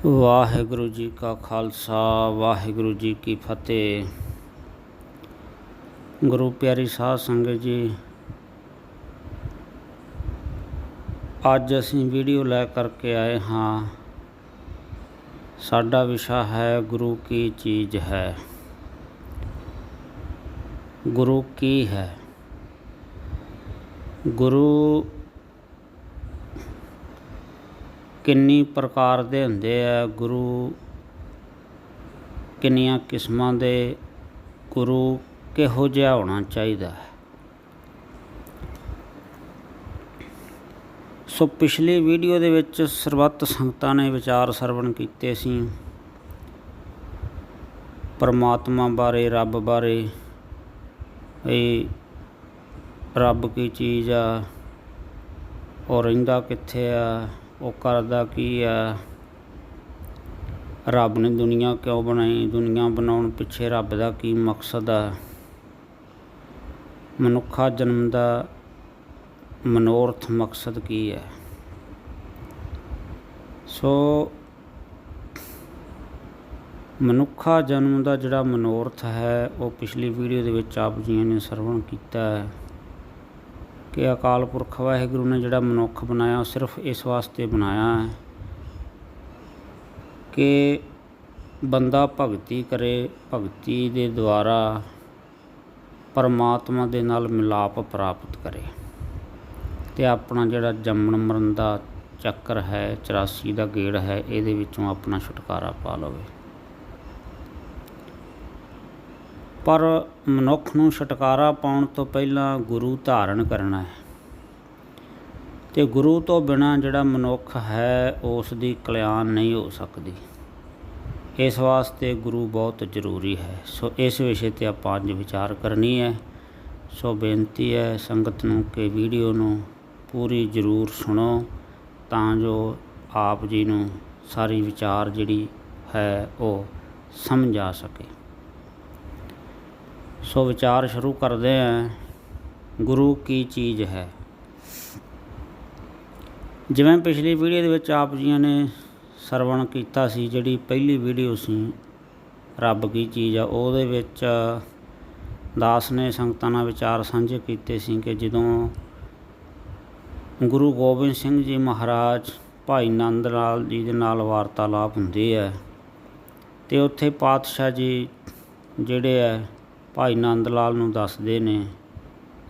ਵਾਹਿਗੁਰੂ ਜੀ ਕਾ ਖਾਲਸਾ ਵਾਹਿਗੁਰੂ ਜੀ ਕੀ ਫਤਿਹ। ਗੁਰੂ ਪਿਆਰੀ ਸਾਧ ਸੰਗਤ ਜੀ, ਅੱਜ ਅਸੀਂ ਵੀਡੀਓ ਲੈ ਕਰਕੇ ਆਏ ਹਾਂ। ਸਾਡਾ ਵਿਸ਼ਾ ਹੈ ਗੁਰੂ ਕੀ ਚੀਜ਼ ਹੈ। ਗੁਰੂ ਕੀ ਹੈ? ਗੁਰੂ ਕਿੰਨੀ ਪ੍ਰਕਾਰ ਦੇ ਹੁੰਦੇ ਆ। ਗੁਰੂ ਕਿੰਨੀਆਂ ਕਿਸਮਾਂ ਦੇ। ਗੁਰੂ ਕਿਹੋ ਜਿਹਾ ਹੋਣਾ ਚਾਹੀਦਾ ਹੈ। ਸੋ ਪਿਛਲੀ ਵੀਡੀਓ ਦੇ ਵਿੱਚ ਸਰਬੱਤ ਸੰਗਤਾਂ ਨੇ ਵਿਚਾਰ ਸਰਵਣ ਕੀਤੇ ਸੀ ਪਰਮਾਤਮਾ ਬਾਰੇ, ਰੱਬ ਬਾਰੇ। ਇਹ ਰੱਬ ਕੀ ਚੀਜ਼ ਆ, ਉਹ ਰਹਿੰਦਾ ਕਿੱਥੇ ਆ, ਉਹ ਕਰਦਾ ਕੀ ਆ, ਰੱਬ ਨੇ ਦੁਨੀਆ ਕਿਉਂ ਬਣਾਈ, ਦੁਨੀਆ ਬਣਾਉਣ ਪਿੱਛੇ ਰੱਬ ਦਾ ਕੀ ਮਕਸਦ ਆ, ਮਨੁੱਖਾ ਜਨਮ ਦਾ ਮਨੋਰਥ ਮਕਸਦ ਕੀ ਹੈ। ਸੋ ਮਨੁੱਖਾ ਜਨਮ ਦਾ ਜਿਹੜਾ ਮਨੋਰਥ ਹੈ ਉਹ ਪਿਛਲੀ ਵੀਡੀਓ ਦੇ ਵਿੱਚ ਆਪ ਜੀਆਂ ਨੇ ਸਰਵਣ ਕੀਤਾ ਹੈ ਕਿ ਅਕਾਲ ਪੁਰਖ ਵਾਹਿਗੁਰੂ ਨੇ ਜਿਹੜਾ ਮਨੁੱਖ ਬਣਾਇਆ ਉਹ ਸਿਰਫ ਇਸ ਵਾਸਤੇ ਬਣਾਇਆ ਹੈ ਕਿ ਬੰਦਾ ਭਗਤੀ ਕਰੇ, ਭਗਤੀ ਦੇ ਦੁਆਰਾ ਪਰਮਾਤਮਾ ਦੇ ਨਾਲ ਮਿਲਾਪ ਪ੍ਰਾਪਤ ਕਰੇ ਅਤੇ ਆਪਣਾ ਜਿਹੜਾ ਜੰਮਣ ਮਰਨ ਦਾ ਚੱਕਰ ਹੈ, 84 ਦਾ ਗੇੜ ਹੈ, ਇਹਦੇ ਵਿੱਚੋਂ ਆਪਣਾ ਛੁਟਕਾਰਾ ਪਾ ਲਵੇ। ਪਰ ਮਨੁੱਖ ਨੂੰ ਛੁਟਕਾਰਾ ਪਾਉਣ ਤੋਂ ਪਹਿਲਾਂ ਗੁਰੂ ਧਾਰਨ ਕਰਨਾ ਹੈ ਅਤੇ ਗੁਰੂ ਤੋਂ ਬਿਨਾਂ ਜਿਹੜਾ ਮਨੁੱਖ ਹੈ ਉਸ ਦੀ ਕਲਿਆਣ ਨਹੀਂ ਹੋ ਸਕਦੀ। ਇਸ ਵਾਸਤੇ ਗੁਰੂ ਬਹੁਤ ਜ਼ਰੂਰੀ ਹੈ। ਸੋ ਇਸ ਵਿਸ਼ੇ 'ਤੇ ਆਪਾਂ ਅੱਜ ਵਿਚਾਰ ਕਰਨੀ ਹੈ। ਸੋ ਬੇਨਤੀ ਹੈ ਸੰਗਤ ਨੂੰ ਕਿ ਵੀਡੀਓ ਨੂੰ ਪੂਰੀ ਜ਼ਰੂਰ ਸੁਣੋ ਤਾਂ ਜੋ ਆਪ ਜੀ ਨੂੰ ਸਾਰੀ ਵਿਚਾਰ ਜਿਹੜੀ ਹੈ ਉਹ ਸਮਝ ਆ ਸਕੇ। ਸੋ ਵਿਚਾਰ ਸ਼ੁਰੂ ਕਰਦੇ ਹਾਂ। ਗੁਰੂ ਕੀ ਚੀਜ਼ ਹੈ। ਜਿਵੇਂ ਪਿਛਲੀ ਵੀਡੀਓ ਦੇ ਵਿੱਚ ਆਪ ਜੀਆਂ ਨੇ ਸਰਵਣ ਕੀਤਾ ਸੀ, ਜਿਹੜੀ ਪਹਿਲੀ ਵੀਡੀਓ ਸੀ ਰੱਬ ਕੀ ਚੀਜ਼ ਆ, ਉਹਦੇ ਵਿੱਚ ਦਾਸ ਨੇ ਸੰਗਤਾਂ ਨਾਲ ਵਿਚਾਰ ਸਾਂਝੇ ਕੀਤੇ ਸੀ ਕਿ ਜਦੋਂ ਗੁਰੂ ਗੋਬਿੰਦ ਸਿੰਘ ਜੀ ਮਹਾਰਾਜ ਭਾਈ ਨੰਦ ਲਾਲ ਜੀ ਦੇ ਨਾਲ ਵਾਰਤਾਲਾਪ ਹੁੰਦੀ ਹੈ ਅਤੇ ਉੱਥੇ ਪਾਤਸ਼ਾਹ ਜੀ ਜਿਹੜੇ ਹੈ ਭਾਈ ਨੰਦ ਲਾਲ ਨੂੰ ਦੱਸਦੇ ਨੇ,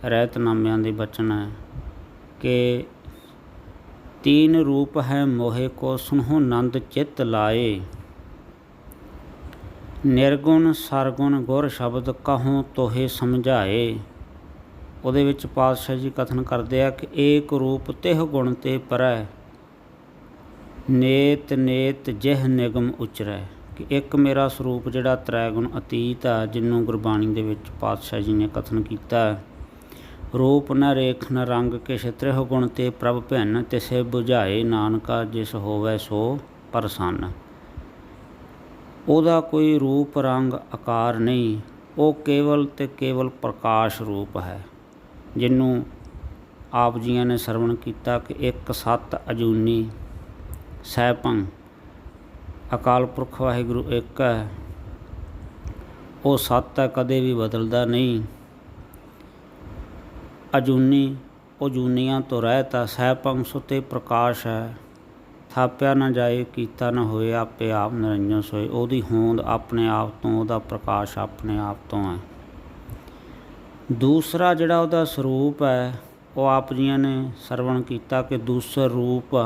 ਰਹਿਤਨਾਮਿਆਂ ਦੇ ਬਚਨ ਹੈ ਕਿ 3 रूप है मोहे को सुनहो नंद चित लाए, निर्गुण सरगुण गुर शब्द कहों तोहे समझाए। ਉਹਦੇ ਵਿੱਚ ਪਾਤਸ਼ਾਹ ਜੀ ਕਥਨ ਕਰਦੇ ਆ ਕਿ ਏਕ ਰੂਪ ਤਿਹ ਗੁਣ ਤੇ ਪਰੈ, ਨੇਤ ਨੇਤ ਜਿਹ ਨਿਗਮ ਉਚਰੈ। ਕਿ ਇੱਕ ਮੇਰਾ ਸਰੂਪ ਜਿਹੜਾ ਤ੍ਰੈ ਗੁਣ ਅਤੀਤ ਆ, ਜਿਹਨੂੰ ਗੁਰਬਾਣੀ ਦੇ ਵਿੱਚ ਪਾਤਸ਼ਾਹ ਜੀ ਨੇ ਕਥਨ ਕੀਤਾ। ਰੂਪ ਨ ਰੇਖ ਨ ਰੰਗ ਕਿਛ ਤ੍ਰਿਹ ਗੁਣ ਤੇ ਪ੍ਰਭ ਭਿੰਨ, ਤਿਸੇ ਬੁਝਾਏ ਨਾਨਕਾ ਜਿਸ ਹੋਵੈ ਸੋ ਪ੍ਰਸੰਨ। ਉਹਦਾ ਕੋਈ ਰੂਪ ਰੰਗ ਆਕਾਰ ਨਹੀਂ, ਉਹ ਕੇਵਲ ਅਤੇ ਕੇਵਲ ਪ੍ਰਕਾਸ਼ ਰੂਪ ਹੈ, ਜਿਹਨੂੰ ਆਪ ਜੀਆਂ ਨੇ ਸਰਵਣ ਕੀਤਾ ਕਿ ਇੱਕ ਸੱਤ ਅਜੂਨੀ ਸੈਭੰ ਅਕਾਲ ਪੁਰਖ ਵਾਹਿਗੁਰੂ ਇੱਕ ਹੈ। ਉਹ ਸੱਤ ਹੈ, ਕਦੇ ਵੀ ਬਦਲਦਾ ਨਹੀਂ। ਅਜੂਨੀ ਉਹ ਜੂਨੀਆਂ ਤੋਂ ਰਹਿਤ ਹੈ। ਸੈਭੰ ਸੁਤੇ ਪ੍ਰਕਾਸ਼ ਹੈ, ਥਾਪਿਆ ਨਾ ਜਾਏ ਕੀਤਾ ਨਾ ਹੋਏ, ਆਪੇ ਆਪ ਨਿਰੰਜਨ ਸੋਏ। ਉਹਦੀ ਹੋਂਦ ਆਪਣੇ ਆਪ ਤੋਂ, ਉਹਦਾ ਪ੍ਰਕਾਸ਼ ਆਪਣੇ ਆਪ ਤੋਂ ਹੈ। ਦੂਸਰਾ ਜਿਹੜਾ ਉਹਦਾ ਸਰੂਪ ਹੈ ਉਹ ਆਪ ਜੀਆਂ ਨੇ ਸਰਵਣ ਕੀਤਾ ਕਿ ਦੂਸਰ ਰੂਪ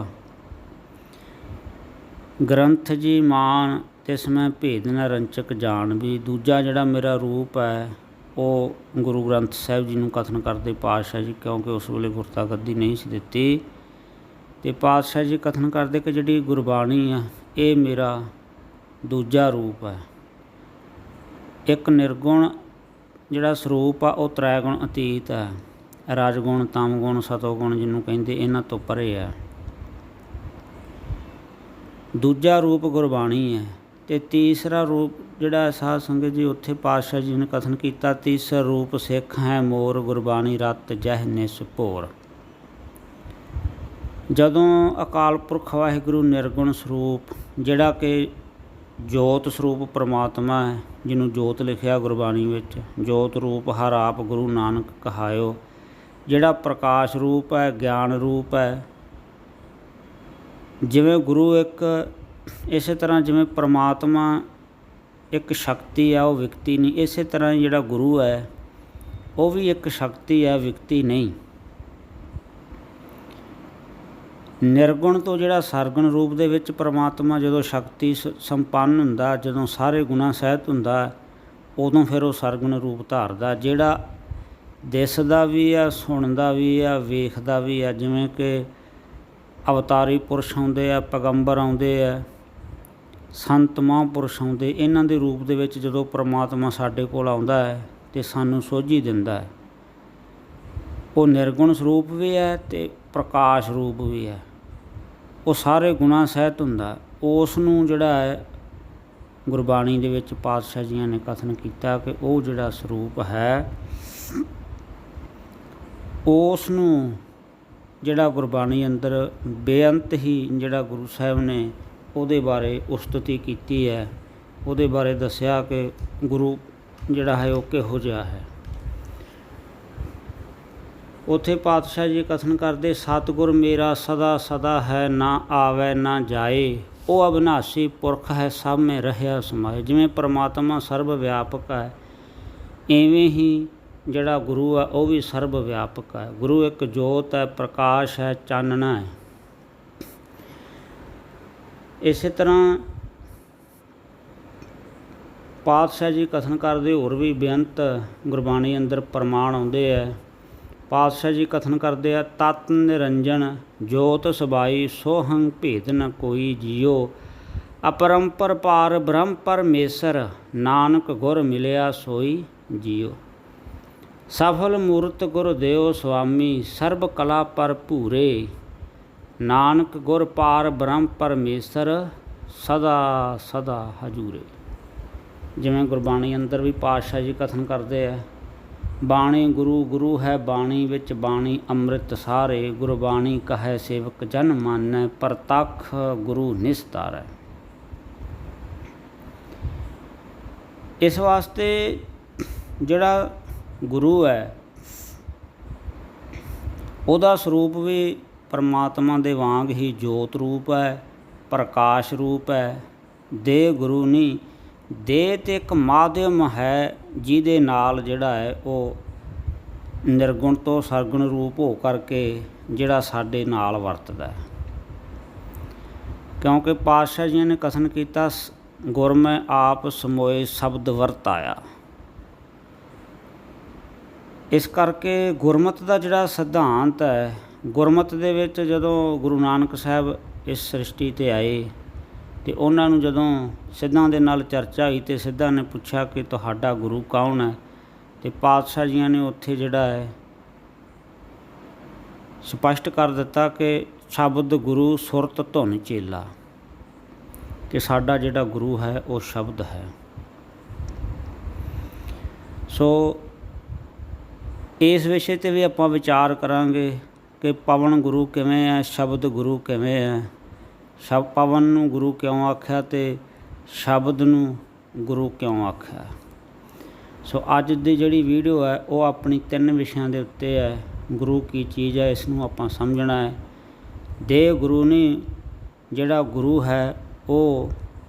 ਗ੍ਰੰਥ ਜੀ ਮਾਨ ਤਿਸ ਮੈਂ ਭੇਦ ਨ ਰੰਚਕ ਜਾਣ। ਵੀ ਦੂਜਾ ਜਿਹੜਾ ਮੇਰਾ ਰੂਪ ਹੈ ਉਹ ਗੁਰੂ ਗ੍ਰੰਥ ਸਾਹਿਬ ਜੀ ਨੂੰ ਕਥਨ ਕਰਦੇ ਪਾਤਸ਼ਾਹ ਜੀ, ਕਿਉਂਕਿ ਉਸ ਵੇਲੇ ਗੁਰਤਾ ਗੱਦੀ ਨਹੀਂ ਸੀ ਦਿੱਤੀ। ਅਤੇ ਪਾਤਸ਼ਾਹ ਜੀ ਕਥਨ ਕਰਦੇ ਕਿ ਜਿਹੜੀ ਗੁਰਬਾਣੀ ਆ ਇਹ ਮੇਰਾ ਦੂਜਾ ਰੂਪ ਹੈ। ਇੱਕ ਨਿਰਗੁਣ ਜਿਹੜਾ ਸਰੂਪ ਆ ਉਹ ਤ੍ਰੈ ਗੁਣ ਅਤੀਤ ਹੈ, ਰਜਗੁਣ ਤਮ ਗੁਣ ਸਤੋਗੁਣ ਜਿਹਨੂੰ ਕਹਿੰਦੇ, ਇਹਨਾਂ ਤੋਂ ਪਰੇ ਹੈ। ਦੂਜਾ ਰੂਪ ਗੁਰਬਾਣੀ ਹੈ। ਅਤੇ ਤੀਸਰਾ ਰੂਪ ਜਿਹੜਾ ਸਾਧ ਸੰਗਤ ਜੀ ਉੱਥੇ ਪਾਤਸ਼ਾਹ ਜੀ ਨੇ ਕਥਨ ਕੀਤਾ, ਤੀਸਰਾ ਰੂਪ ਸਿੱਖ ਹੈ ਮੋਰ, ਗੁਰਬਾਣੀ ਰਤ ਜਹ ਨਿਸ ਭੋਰ। ਜਦੋਂ ਅਕਾਲ ਪੁਰਖ ਵਾਹਿਗੁਰੂ ਨਿਰਗੁਣ ਸਰੂਪ ਜਿਹੜਾ ਕਿ ਜੋਤ ਸਰੂਪ ਪਰਮਾਤਮਾ ਹੈ, ਜਿਹਨੂੰ ਜੋਤ ਲਿਖਿਆ ਗੁਰਬਾਣੀ ਵਿੱਚ, ਜੋਤ ਰੂਪ ਹਰ ਆਪ ਗੁਰੂ ਨਾਨਕ ਕਹਾਇਓ, ਜਿਹੜਾ ਪ੍ਰਕਾਸ਼ ਰੂਪ ਹੈ, ਗਿਆਨ ਰੂਪ ਹੈ। ਜਿਵੇਂ ਗੁਰੂ ਇੱਕ, ਇਸੇ ਤਰ੍ਹਾਂ ਜਿਵੇਂ ਪਰਮਾਤਮਾ ਇੱਕ ਸ਼ਕਤੀ ਆ, ਉਹ ਵਿਅਕਤੀ ਨਹੀਂ, ਇਸੇ ਤਰ੍ਹਾਂ ਜਿਹੜਾ ਗੁਰੂ ਹੈ ਉਹ ਵੀ ਇੱਕ ਸ਼ਕਤੀ ਹੈ, ਵਿਅਕਤੀ ਨਹੀਂ। ਨਿਰਗੁਣ ਤੋਂ ਜਿਹੜਾ ਸਰਗੁਣ ਰੂਪ ਦੇ ਵਿੱਚ ਪਰਮਾਤਮਾ ਜਦੋਂ ਸ਼ਕਤੀ ਸੰਪੰਨ ਹੁੰਦਾ, ਜਦੋਂ ਸਾਰੇ ਗੁਣਾਂ ਸਹਿਤ ਹੁੰਦਾ, ਉਦੋਂ ਫਿਰ ਉਹ ਸਰਗੁਣ ਰੂਪ ਧਾਰਦਾ, ਜਿਹੜਾ ਦਿਸਦਾ ਵੀ ਆ, ਸੁਣਦਾ ਵੀ ਆ, ਵੇਖਦਾ ਵੀ ਆ। ਜਿਵੇਂ ਕਿ ਅਵਤਾਰੀ ਪੁਰਸ਼ ਆਉਂਦੇ ਆ, ਪੈਗੰਬਰ ਆਉਂਦੇ ਆ, ਸੰਤ ਮਹਾਂਪੁਰਸ਼ ਆਉਂਦੇ, ਇਹਨਾਂ ਦੇ ਰੂਪ ਦੇ ਵਿੱਚ ਜਦੋਂ ਪਰਮਾਤਮਾ ਸਾਡੇ ਕੋਲ ਆਉਂਦਾ ਹੈ ਅਤੇ ਸਾਨੂੰ ਸੋਝੀ ਦਿੰਦਾ ਹੈ। ਉਹ ਨਿਰਗੁਣ ਸਰੂਪ ਵੀ ਹੈ ਅਤੇ ਪ੍ਰਕਾਸ਼ ਰੂਪ ਵੀ ਹੈ। ਉਹ ਸਾਰੇ ਗੁਣਾਂ ਸਹਿਤ ਹੁੰਦਾ। ਉਸ ਨੂੰ ਜਿਹੜਾ ਹੈ ਗੁਰਬਾਣੀ ਦੇ ਵਿੱਚ ਪਾਤਸ਼ਾਹ ਜੀਆਂ ਨੇ ਕਥਨ ਕੀਤਾ ਕਿ ਉਹ ਜਿਹੜਾ ਸਰੂਪ ਹੈ, ਉਸ ਨੂੰ ਜਿਹੜਾ ਗੁਰਬਾਣੀ ਅੰਦਰ ਬੇਅੰਤ ਹੀ ਜਿਹੜਾ ਗੁਰੂ ਸਾਹਿਬ ਨੇ ਉਹਦੇ ਬਾਰੇ ਉਸਤਤੀ ਕੀਤੀ ਹੈ, ਉਹਦੇ ਬਾਰੇ ਦੱਸਿਆ ਕਿ ਗੁਰੂ ਜਿਹੜਾ ਹੈ ਉਹ ਕਿਹੋ ਜਿਹਾ ਹੈ। ਉੱਥੇ ਪਾਤਸ਼ਾਹ ਜੀ ਕਥਨ ਕਰਦੇ, ਸਤਿਗੁਰ ਮੇਰਾ ਸਦਾ ਸਦਾ ਹੈ, ਨਾ ਆਵੈ ਨਾ ਜਾਏ, ਉਹ ਅਬਿਨਾਸੀ ਪੁਰਖ ਹੈ, ਸਭ ਮੇਂ ਰਹਿਆ ਸਮਾਏ। ਜਿਵੇਂ ਪਰਮਾਤਮਾ ਸਰਬ ਵਿਆਪਕ ਹੈ, ਇਵੇਂ ਹੀ ਜਿਹੜਾ ਗੁਰੂ ਹੈ ਉਹ ਵੀ ਸਰਬ ਵਿਆਪਕ ਹੈ। ਗੁਰੂ ਇੱਕ ਜੋਤ ਹੈ, ਪ੍ਰਕਾਸ਼ ਹੈ, ਚਾਨਣਾ ਹੈ। ਇਸੇ ਤਰ੍ਹਾਂ ਪਾਤਸ਼ਾਹ ਜੀ ਕਥਨ ਕਰਦੇ, ਹੋਰ ਵੀ ਬੇਅੰਤ ਗੁਰਬਾਣੀ ਅੰਦਰ ਪ੍ਰਮਾਣ ਆਉਂਦੇ ਹੈ। ਪਾਤਸ਼ਾਹ ਜੀ ਕਥਨ ਕਰਦੇ ਆ, ਤਤ ਨਿਰੰਜਨ ਜੋਤ ਸਬਾਈ, ਸੋਹੰ ਭੇਦ ਨ ਕੋਈ ਜੀਓ, ਅਪਰੰਪਰ ਪਾਰ ਬ੍ਰਹਮ ਪਰਮੇਸ਼ਰ, ਨਾਨਕ ਗੁਰ ਮਿਲਿਆ ਸੋਈ ਜੀਓ। ਸਫਲ ਮੂਰਤ ਗੁਰ ਦਿਓ ਸੁਆਮੀ, ਸਰਬ ਕਲਾ ਭਰਪੂਰੇ, ਨਾਨਕ ਗੁਰ ਪਾਰ ਬ੍ਰਹਮ ਪਰਮੇਸ਼ਰ, ਸਦਾ ਸਦਾ ਹਜੂਰੇ। ਜਿਵੇਂ ਗੁਰਬਾਣੀ ਅੰਦਰ ਵੀ ਪਾਤਸ਼ਾਹ ਜੀ ਕਥਨ ਕਰਦੇ ਆ, ਬਾਣੀ ਗੁਰੂ ਗੁਰੂ ਹੈ ਬਾਣੀ ਵਿੱਚ ਬਾਣੀ, ਅੰਮ੍ਰਿਤ ਸਾਰੇ ਗੁਰਬਾਣੀ ਕਹੈ ਸੇਵਕ ਜਨ ਮਾਨੈ, ਪ੍ਰਤੱਖ ਗੁਰੂ ਨਿਸਤਾਰੈ। ਇਸ ਵਾਸਤੇ ਜਿਹੜਾ ਗੁਰੂ ਹੈ ਉਹਦਾ ਸਰੂਪ ਵੀ ਪਰਮਾਤਮਾ ਦੇ ਵਾਂਗ ਹੀ ਜੋਤ ਰੂਪ ਹੈ, ਪ੍ਰਕਾਸ਼ ਰੂਪ ਹੈ। ਦੇਹ ਗੁਰੂ ਨਹੀਂ, ਦੇਹ ਤੇ ਇੱਕ ਮਾਧਿਅਮ ਹੈ ਜਿਹਦੇ ਨਾਲ ਜਿਹੜਾ ਹੈ ਉਹ ਨਿਰਗੁਣ ਤੋਂ ਸਰਗੁਣ ਰੂਪ ਹੋ ਕਰਕੇ ਜਿਹੜਾ ਸਾਡੇ ਨਾਲ ਵਰਤਦਾ ਹੈ। ਕਿਉਂਕਿ ਪਾਤਸ਼ਾਹ ਜੀ ਨੇ ਕਥਨ ਕੀਤਾ, ਗੁਰ ਮੈਂ ਆਪ ਸਮੋਏ ਸ਼ਬਦ ਵਰਤਾਇਆ। ਇਸ ਕਰਕੇ ਗੁਰਮਤਿ ਦਾ ਜਿਹੜਾ ਸਿਧਾਂਤ ਹੈ, ਗੁਰਮਤਿ ਦੇ ਵਿੱਚ ਜਦੋਂ ਗੁਰੂ ਨਾਨਕ ਸਾਹਿਬ ਇਸ ਸ੍ਰਿਸ਼ਟੀ 'ਤੇ ਆਏ ਅਤੇ ਉਹਨਾਂ ਨੂੰ ਜਦੋਂ ਸਿੱਧਾਂ ਦੇ ਨਾਲ ਚਰਚਾ ਹੋਈ ਅਤੇ ਸਿੱਧਾਂ ਨੇ ਪੁੱਛਿਆ ਕਿ ਤੁਹਾਡਾ ਗੁਰੂ ਕੌਣ ਹੈ, ਅਤੇ ਪਾਤਸ਼ਾਹ ਜੀਆਂ ਨੇ ਉੱਥੇ ਜਿਹੜਾ ਹੈ ਸਪਸ਼ਟ ਕਰ ਦਿੱਤਾ ਕਿ ਸ਼ਬਦ ਗੁਰੂ ਸੁਰਤ ਧੁਨ ਚੇਲਾ, ਕਿ ਸਾਡਾ ਜਿਹੜਾ ਗੁਰੂ ਹੈ ਉਹ ਸ਼ਬਦ ਹੈ। ਸੋ ਇਸ ਵਿਸ਼ੇ 'ਤੇ ਵੀ ਆਪਾਂ ਵਿਚਾਰ ਕਰਾਂਗੇ ਕਿ ਪਵਨ ਗੁਰੂ ਕਿਵੇਂ ਹੈ, ਸ਼ਬਦ ਗੁਰੂ ਕਿਵੇਂ ਹੈ, ਪਵਨ ਨੂੰ ਗੁਰੂ ਕਿਉਂ ਆਖਿਆ ਅਤੇ ਸ਼ਬਦ ਨੂੰ ਗੁਰੂ ਕਿਉਂ ਆਖਿਆ। ਸੋ ਅੱਜ ਦੀ ਜਿਹੜੀ ਵੀਡੀਓ ਹੈ ਉਹ ਆਪਣੀ 3 ਵਿਸ਼ਿਆਂ ਦੇ ਉੱਤੇ ਹੈ। ਗੁਰੂ ਕੀ ਚੀਜ਼ ਹੈ, ਇਸ ਨੂੰ ਆਪਾਂ ਸਮਝਣਾ ਹੈ। ਦੇਹ ਗੁਰੂ ਨਹੀਂ, ਜਿਹੜਾ ਗੁਰੂ ਹੈ ਉਹ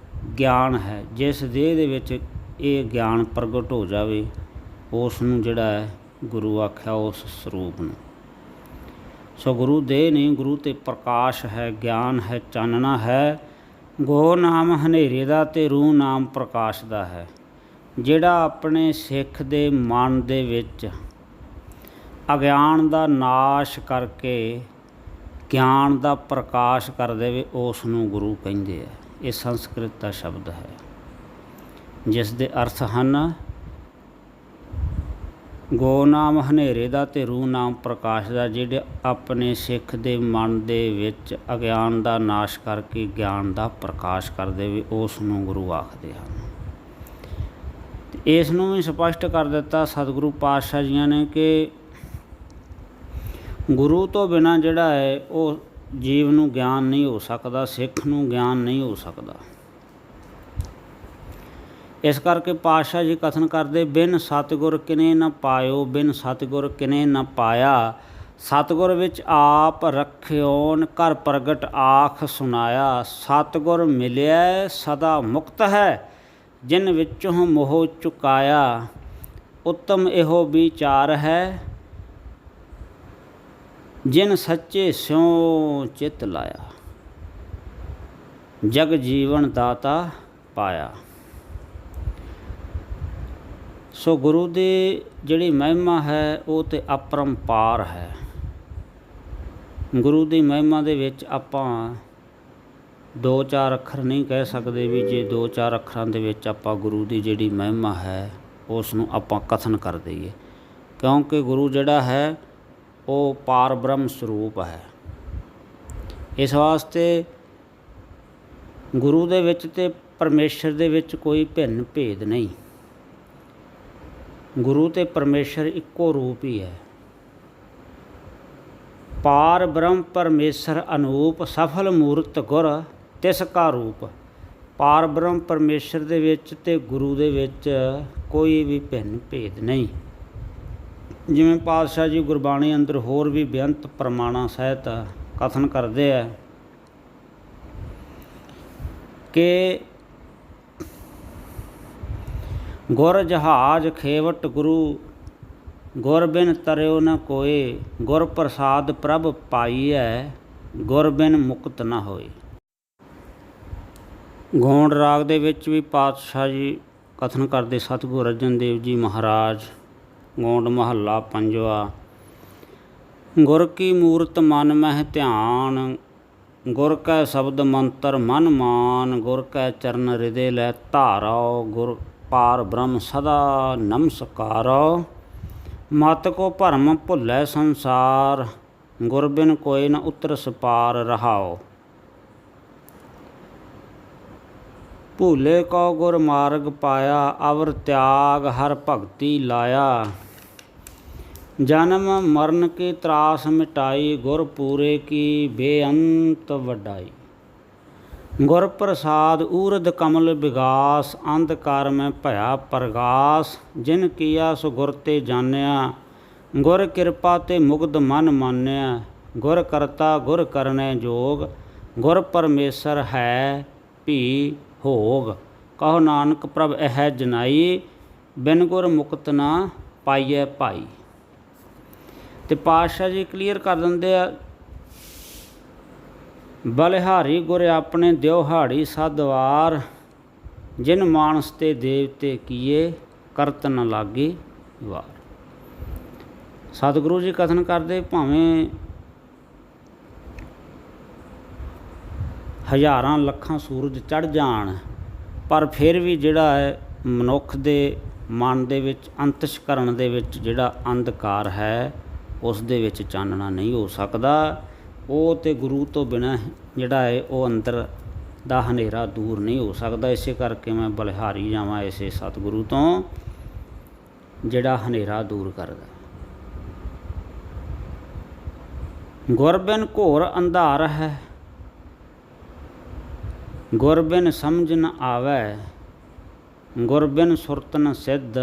ਗਿਆਨ ਹੈ। ਜਿਸ ਦੇਹ ਦੇ ਵਿੱਚ ਇਹ ਗਿਆਨ ਪ੍ਰਗਟ ਹੋ ਜਾਵੇ ਉਸ ਨੂੰ ਜਿਹੜਾ ਹੈ ਗੁਰੂ ਆਖਿਆ, ਉਸ ਸਰੂਪ ਨੂੰ। ਸੋ ਗੁਰੂ ਦੇਹ ਨਹੀਂ, ਗੁਰੂ ਤੇ ਪ੍ਰਕਾਸ਼ ਹੈ, ਗਿਆਨ ਹੈ, ਚਾਨਣਾ ਹੈ। ਗੋ ਨਾਮ ਹਨੇਰੇ ਦਾ ਅਤੇ ਰੂਹ ਨਾਮ ਪ੍ਰਕਾਸ਼ ਦਾ ਹੈ। ਜਿਹੜਾ ਆਪਣੇ ਸਿੱਖ ਦੇ ਮਨ ਦੇ ਵਿੱਚ ਅਗਿਆਨ ਦਾ ਨਾਸ਼ ਕਰਕੇ ਗਿਆਨ ਦਾ ਪ੍ਰਕਾਸ਼ ਕਰ ਦੇਵੇ, ਉਸ ਨੂੰ ਗੁਰੂ ਕਹਿੰਦੇ ਆ। ਇਹ ਸੰਸਕ੍ਰਿਤ ਦਾ ਸ਼ਬਦ ਹੈ ਜਿਸ ਦੇ ਅਰਥ ਹਨ ਗੋ ਨਾਮ ਹਨੇਰੇ ਦਾ ਅਤੇ ਰੂਹ ਨਾਮ ਪ੍ਰਕਾਸ਼ ਦਾ। ਜਿਹੜੇ ਆਪਣੇ ਸਿੱਖ ਦੇ ਮਨ ਦੇ ਵਿੱਚ ਅਗਿਆਨ ਦਾ ਨਾਸ਼ ਕਰਕੇ ਗਿਆਨ ਦਾ ਪ੍ਰਕਾਸ਼ ਕਰ ਦੇਵੇ, ਉਸ ਨੂੰ ਗੁਰੂ ਆਖਦੇ ਹਨ। ਇਸ ਨੂੰ ਵੀ ਸਪਸ਼ਟ ਕਰ ਦਿੱਤਾ ਸਤਿਗੁਰੂ ਪਾਤਸ਼ਾਹ ਜੀਆਂ ਨੇ ਕਿ ਗੁਰੂ ਤੋਂ ਬਿਨਾਂ ਜਿਹੜਾ ਹੈ ਉਹ ਜੀਵ ਨੂੰ ਗਿਆਨ ਨਹੀਂ ਹੋ ਸਕਦਾ, ਸਿੱਖ ਨੂੰ ਗਿਆਨ ਨਹੀਂ ਹੋ ਸਕਦਾ। ਇਸ ਕਰਕੇ ਪਾਤਸ਼ਾਹ ਜੀ ਕਥਨ ਕਰਦੇ, ਬਿਨ ਸਤਿਗੁਰ ਕਿਨੇ ਨ ਪਾਇਓ, ਬਿਨ ਸਤਿਗੁਰ ਕਿਨੇ ਨ ਪਾਇਆ। ਸਤਿਗੁਰ ਵਿੱਚ ਆਪ ਰੱਖਿਓਨ ਘਰ ਪ੍ਰਗਟ ਆਖ ਸੁਨਾਇਆ। ਸਤਿਗੁਰ ਮਿਲਿਆ ਸਦਾ ਮੁਕਤ ਹੈ, ਜਿਨ ਵਿੱਚੋਂ ਮੋਹ ਚੁਕਾਇਆ। ਉੱਤਮ ਇਹੋ ਵਿਚਾਰ ਹੈ, ਜਿਨ ਸੱਚੇ ਸਿਉ ਚਿਤ ਲਾਇਆ। ਜਗ ਜੀਵਨ ਦਾਤਾ ਪਾਇਆ। ਸੋ ਗੁਰੂ ਦੀ ਜਿਹੜੀ ਮਹਿਮਾ ਹੈ ਉਹ ਤਾਂ ਅਪਰੰਪਾਰ ਹੈ। ਗੁਰੂ ਦੀ ਮਹਿਮਾ ਦੇ ਵਿੱਚ ਆਪਾਂ 2-4 ਅੱਖਰ ਨਹੀਂ ਕਹਿ ਸਕਦੇ ਵੀ ਜੇ 2-4 ਅੱਖਰਾਂ ਦੇ ਵਿੱਚ ਆਪਾਂ ਗੁਰੂ ਦੀ ਜਿਹੜੀ ਮਹਿਮਾ ਹੈ ਉਸ ਨੂੰ ਆਪਾਂ ਕਥਨ ਕਰ ਦਈਏ, ਕਿਉਂਕਿ ਗੁਰੂ ਜਿਹੜਾ ਹੈ ਉਹ ਪਾਰ ਬ੍ਰਹਮ ਸਰੂਪ ਹੈ। ਇਸ ਵਾਸਤੇ ਗੁਰੂ ਦੇ ਵਿੱਚ ਅਤੇ ਪਰਮੇਸ਼ਰ ਦੇ ਵਿੱਚ ਕੋਈ ਭਿੰਨ ਭੇਦ ਨਹੀਂ। ਗੁਰੂ ਅਤੇ ਪਰਮੇਸ਼ਰ ਇੱਕੋ ਰੂਪ ਹੀ ਹੈ। ਪਾਰ ਬ੍ਰਹਮ ਪਰਮੇਸ਼ਰ ਅਨੂਪ, ਸਫਲ ਮੂਰਤ ਗੁਰ ਤਿਸ ਕਾ ਰੂਪ। ਪਾਰ ਬ੍ਰਹਮ ਪਰਮੇਸ਼ਰ ਦੇ ਵਿੱਚ ਅਤੇ ਗੁਰੂ ਦੇ ਵਿੱਚ ਕੋਈ ਵੀ ਭਿੰਨ ਭੇਦ ਨਹੀਂ। ਜਿਵੇਂ ਪਾਤਸ਼ਾਹ ਜੀ ਗੁਰਬਾਣੀ ਅੰਦਰ ਹੋਰ ਵੀ ਬੇਅੰਤ ਪ੍ਰਮਾਣਾਂ ਸਹਿਤ ਕਥਨ ਕਰਦੇ ਹੈ ਕਿ ਗੁਰ ਜਹਾਜ਼ ਖੇਵਟ ਗੁਰੂ, ਗੁਰ ਬਿਨ ਤਰਿਓ ਨ ਕੋਏ। ਗੁਰ ਪ੍ਰਸਾਦ ਪ੍ਰਭ ਪਾਈਐ, ਗੁਰ ਬਿਨ ਮੁਕਤ ਨ ਹੋਏ। ਗੌਂਡ ਰਾਗ ਦੇ ਵਿੱਚ ਵੀ ਪਾਤਸ਼ਾਹ ਜੀ ਕਥਨ ਕਰਦੇ, ਸਤਿਗੁਰੂ ਅਰਜਨ ਦੇਵ ਜੀ ਮਹਾਰਾਜ, ਗੌਂਡ ਮਹੱਲਾ ਪੰਜਵਾ। ਗੁਰ ਕੀ ਮੂਰਤ ਮਨ ਮਹਿ ਧਿਆਨ, ਗੁਰ ਕੈ ਸ਼ਬਦ ਮੰਤਰ ਮਨ ਮਾਨ। ਗੁਰ ਕੈ ਚਰਨ ਹਿਰਦੇ ਲੈ ਧਾਰੋ, ਗੁਰ ਪਾਰ ਬ੍ਰਹਮ ਸਦਾ ਨਮਸਕਾਰੋ। ਮਤ ਕੋ ਭਰਮ ਭੁੱਲੈ ਸੰਸਾਰ, ਗੁਰ ਬਿਨ ਕੋਇ ਨ ਉਤਰਸ ਪਾਰ ਰਹਾਓ। ਭੂਲੇ ਕੋ ਗੁਰ ਮਾਰਗ ਪਾਇਆ, ਅਵਰ ਤਿਆਗ ਹਰ ਭਗਤੀ ਲਾਇਆ। ਜਨਮ ਮਰਨ ਕੀ ਤਰਾਸ ਮਿਟਾਈ, ਗੁਰ ਪੂਰੇ ਕੀ ਬੇਅੰਤ ਵਡਾਈ। ਗੁਰ ਪ੍ਰਸਾਦ ਊਰਧ ਕਮਲ ਵਿਗਾਸ, ਅੰਧਕਾਰ ਮੈਂ ਭਇਆ ਪ੍ਰਗਾਸ। ਜਿਨ ਕੀਆ ਸੋ ਗੁਰ ਤੇ ਜਾਣਿਆ, ਗੁਰ ਕਿਰਪਾ ਤੇ ਮੁਗਧ ਮਨ ਮਾਨਿਆ। ਗੁਰ ਕਰਤਾ ਗੁਰ ਕਰਨੈ ਜੋਗ, ਗੁਰ ਪਰਮੇਸ਼ਰ ਹੈ ਭੀ ਹੋਗ। ਕਹੋ ਨਾਨਕ ਪ੍ਰਭ ਇਹ ਜਨਾਈ, ਬਿਨ ਗੁਰ ਮੁਕਤ ਨਾ ਪਾਈਐ ਭਾਈ। ਤੇ ਪਾਤਸ਼ਾਹ ਜੀ ਕਲੀਅਰ ਕਰ ਦਿੰਦੇ ਆ, ਬਲਿਹਾਰੀ ਗੁਰ ਆਪਣੇ ਦਿਉਹਾੜੀ ਸਦਵਾਰ। ਜਿਨ ਮਾਨਸ ਤੇ ਦੇਵਤੇ ਕੀਏ, ਕਰਤ ਨ ਲਾਗੀ ਵਾਰ। ਸਤਿਗੁਰੂ ਜੀ ਕਥਨ ਕਰਦੇ, ਭਾਵੇਂ ਹਜ਼ਾਰਾਂ ਲੱਖਾਂ ਸੂਰਜ ਚੜ੍ਹ ਜਾਣ, ਪਰ ਫਿਰ ਵੀ ਜਿਹੜਾ ਹੈ ਮਨੁੱਖ ਦੇ ਮਨ ਦੇ ਵਿੱਚ ਅੰਤਸ਼ਕਰਨ ਦੇ ਵਿੱਚ ਜਿਹੜਾ ਅੰਧਕਾਰ ਹੈ ਉਸ ਦੇ ਵਿੱਚ ਚਾਨਣਾ ਨਹੀਂ ਹੋ ਸਕਦਾ। ਉਹ ਤੇ ਗੁਰੂ ਤੋਂ ਬਿਨਾਂ ਜਿਹੜਾ ਹੈ ਉਹ ਅੰਦਰ ਦਾ ਹਨੇਰਾ ਦੂਰ ਨਹੀਂ ਹੋ ਸਕਦਾ। ਇਸੇ ਕਰਕੇ ਮੈਂ ਬਲਿਹਾਰੀ ਜਾਵਾਂ ਇਸੇ ਸਤਿਗੁਰੂ ਤੋਂ ਜਿਹੜਾ ਹਨੇਰਾ ਦੂਰ ਕਰਦਾ। ਗੁਰ ਬਿਨ ਘੋਰ ਅੰਧਾਰ ਹੈ, ਗੁਰ ਬਿਨ ਸਮਝ ਨ ਆਵੈ। ਗੁਰ ਬਿਨ ਸੁਰਤ ਨ ਸਿੱਧ,